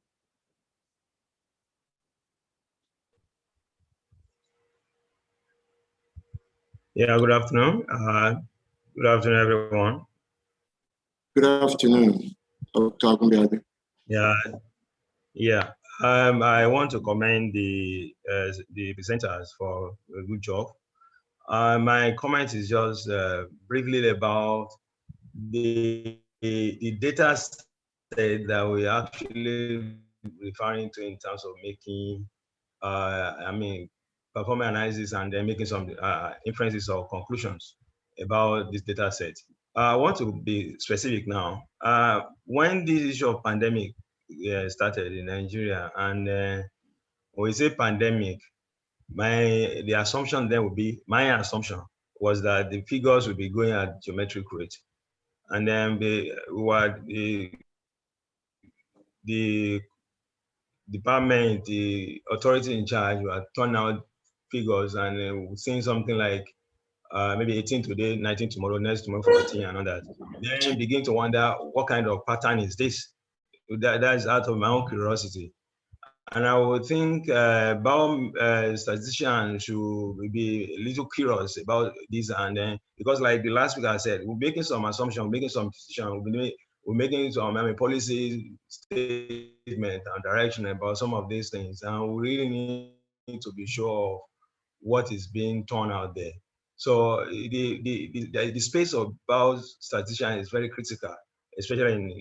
Yeah, good afternoon. Good afternoon, everyone. Good afternoon, Dr. Agunbiade. Yeah. I want to commend the presenters for a good job. My comment is just briefly about the data set that we are actually referring to in terms of making, performing analysis and then making some inferences or conclusions about this data set. I want to be specific now. When this issue of pandemic started in Nigeria, and when we say pandemic, my assumption was that the figures would be going at geometric rate, and then the department, the authority in charge were turning out figures, and saying something like maybe 18 today, 19 tomorrow, next tomorrow 14, and all that. Then begin to wonder what kind of pattern is this? That is out of my own curiosity. And I would think statisticians should be a little curious about this, and then, because like the last week I said, we're making some assumptions, we're making some decisions, we're making some policy statement and direction about some of these things, and we really need to be sure of what is being torn out there. So the space of biostatistician is very critical, especially in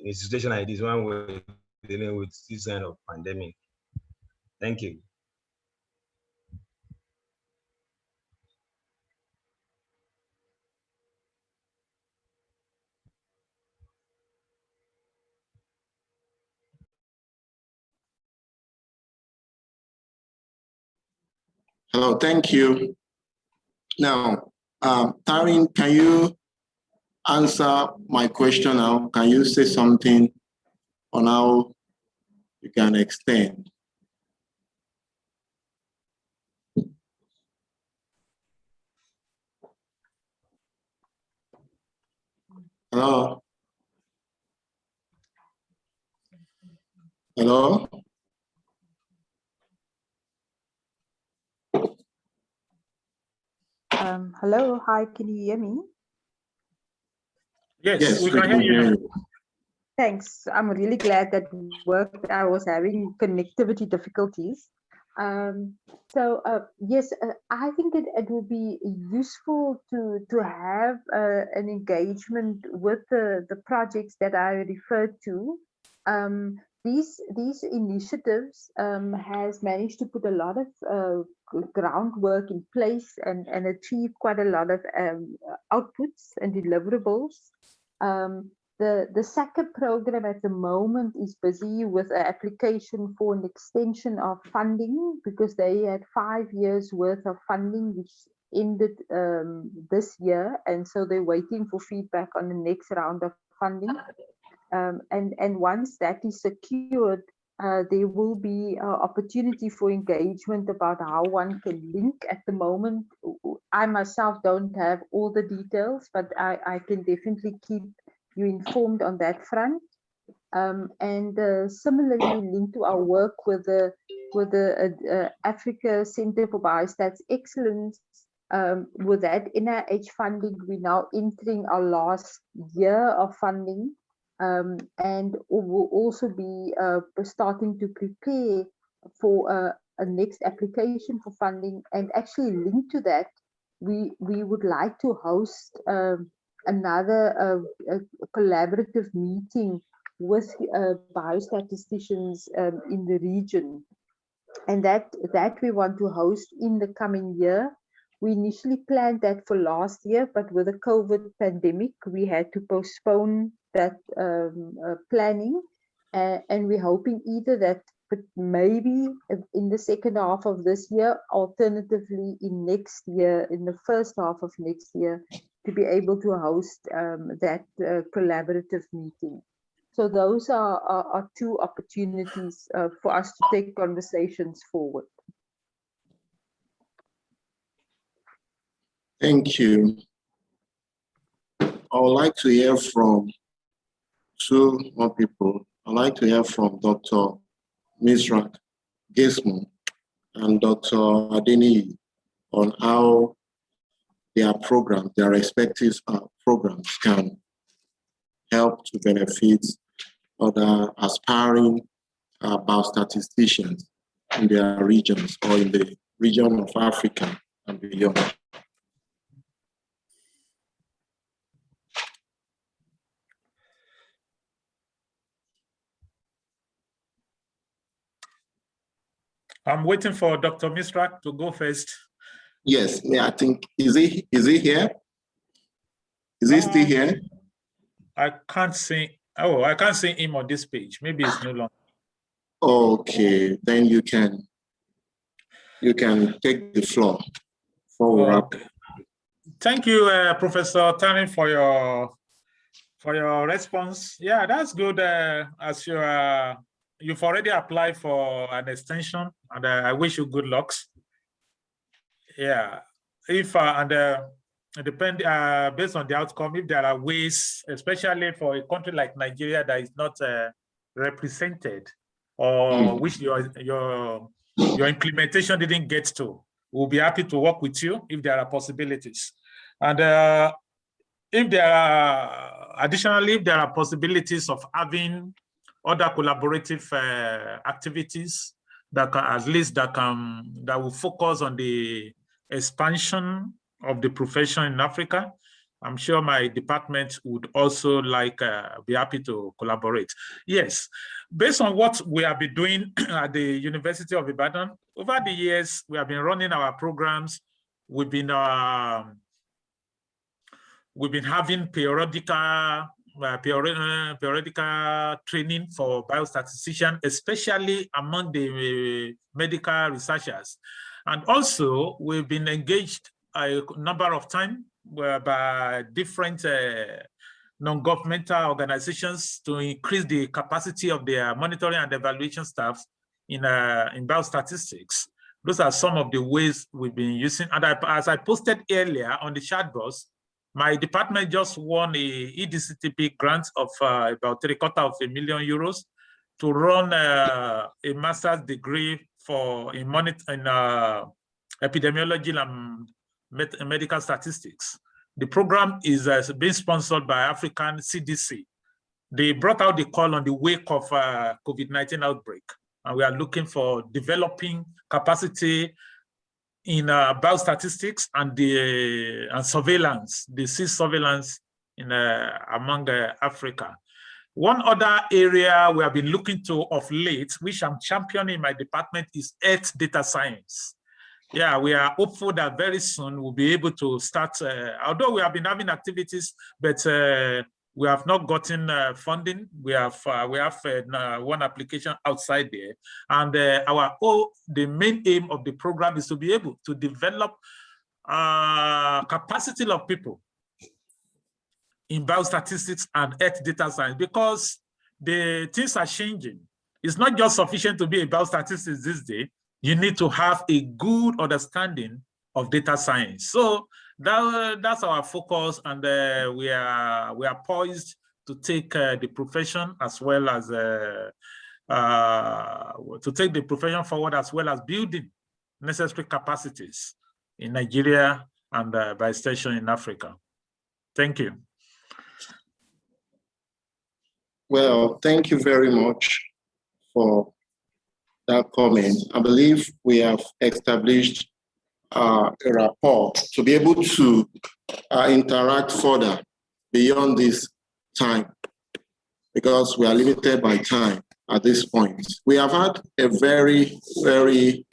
a situation like this when we're dealing with this kind of pandemic. Thank you. Hello, thank you. Now, Taryn, can you answer my question now? Can you say something on how you can extend? Hello? Hello? Hello, hi, can you hear me? Yes, we can hear you. Thanks. I'm really glad that worked. I was having connectivity difficulties. Yes, I think it will be useful to have an engagement with the projects that I referred to. These initiatives has managed to put a lot of groundwork in place and achieve quite a lot of outputs and deliverables. The SACA program at the moment is busy with an application for an extension of funding because they had 5 years worth of funding which ended this year, and so they're waiting for feedback on the next round of funding. And once that is secured, there will be opportunity for engagement about how one can link. At the moment, I myself don't have all the details, but I can definitely keep you informed on that front. Similarly, linked to our work with the Africa Center for Biostats Excellence, with that NIH funding, we're now entering our last year of funding. And we'll also be starting to prepare for a next application for funding. And actually linked to that, we would like to host another collaborative meeting with biostatisticians in the region. And that we want to host in the coming year. We initially planned that for last year, but with the COVID pandemic, we had to postpone that planning. And we're hoping either that, but maybe in the second half of this year, alternatively in next year, in the first half of next year, to be able to host that collaborative meeting. So those are two opportunities for us to take conversations forward. Thank you. I would like to hear from two more people. I'd like to hear from Dr. Misrak Gesmo and Dr. Adeni on how their programs, their respective programs can help to benefit other aspiring biostatisticians in their regions or in the region of Africa and beyond. I'm waiting for Dr. Misrak to go first. Yes, I think, is he here? Is he still here? I can't see, I can't see him on this page. Maybe it's no longer. Okay, then you can take the floor for wrap. Thank you, Professor Tani, for your response. Yeah, that's good. As you've already applied for an extension, and I wish you good luck. Yeah, if depend based on the outcome, if there are ways, especially for a country like Nigeria that is not represented, or which your implementation didn't get to, we'll be happy to work with you if there are possibilities. And if there are additionally, if there are possibilities of having other collaborative activities that can, at least that will focus on the expansion of the profession in Africa, I'm sure my department would also be happy to collaborate. Yes, based on what we have been doing at the University of Ibadan, over the years, we have been running our programs. We've been having periodical training for biostatisticians, especially among the medical researchers. And also, we've been engaged a number of times by different non-governmental organizations to increase the capacity of their monitoring and evaluation staff in biostatistics. Those are some of the ways we've been using. And as I posted earlier on the chat box, my department just won a EDCTP grant of about €750,000 to run a master's degree in epidemiology and medical statistics. The program is being sponsored by African CDC. They brought out the call on the wake of COVID-19 outbreak, and we are looking for developing capacity in biostatistics and surveillance, disease surveillance among Africa. One other area we have been looking to of late, which I'm championing in my department, is earth data science. Yeah, we are hopeful that very soon we'll be able to start, although we have been having activities, but we have not gotten funding. We have one application outside there. And the main aim of the program is to be able to develop capacity of people in biostatistics and earth data science, because the things are changing. It's not just sufficient to be a biostatistician this day. You need to have a good understanding of data science. So that's our focus, and we are poised to take the profession as well as forward, as well as building necessary capacities in Nigeria and by extension in Africa. Thank you. Well, thank you very much for that comment. I believe we have established a rapport to be able to interact further beyond this time, because we are limited by time at this point. We have had a very, very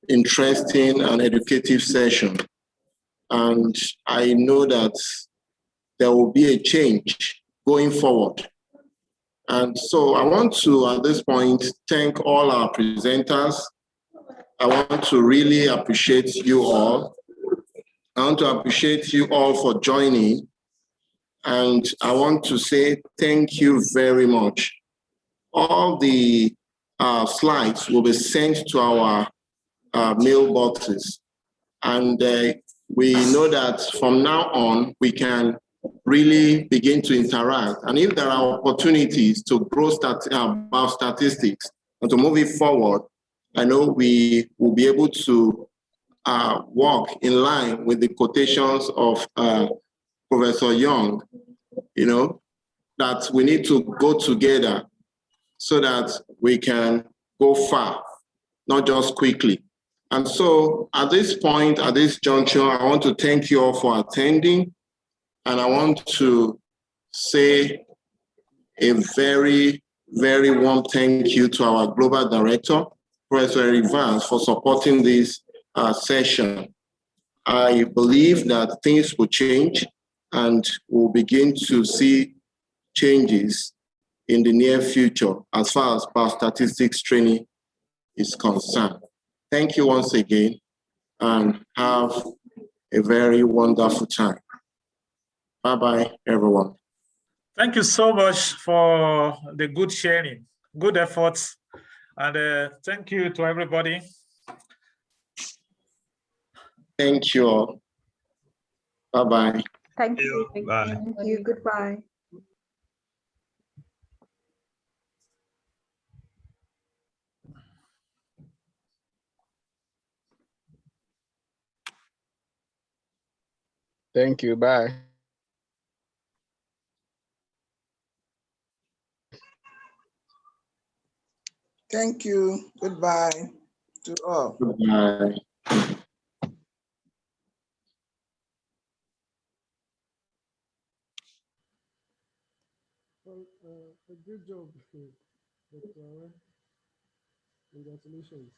interesting and educative session, and I know that there will be a change going forward. And so I want to, at this point, thank all our presenters. I want to really appreciate you all. I want to appreciate you all for joining. And I want to say thank you very much. All the slides will be sent to our mailboxes. And we know that from now on, we can really begin to interact. And if there are opportunities to grow about statistics and to move it forward, I know we will be able to walk in line with the quotations of Professor Young, you know, that we need to go together so that we can go far, not just quickly. And so at this point, at this juncture, I want to thank you all for attending. And I want to say a very, very warm thank you to our Global Director, Professor Evans, for supporting this session. I believe that things will change and we'll begin to see changes in the near future as far as biostatistics training is concerned. Thank you once again and have a very wonderful time. Bye-bye, everyone. Thank you so much for the good sharing, good efforts, and thank you to everybody. Thank you all. Bye-bye. Thank you. Bye. Thank you. Goodbye. Thank you. Bye. Thank you. Goodbye to all. Goodbye. Well, a good job, Dr. Awe. Congratulations.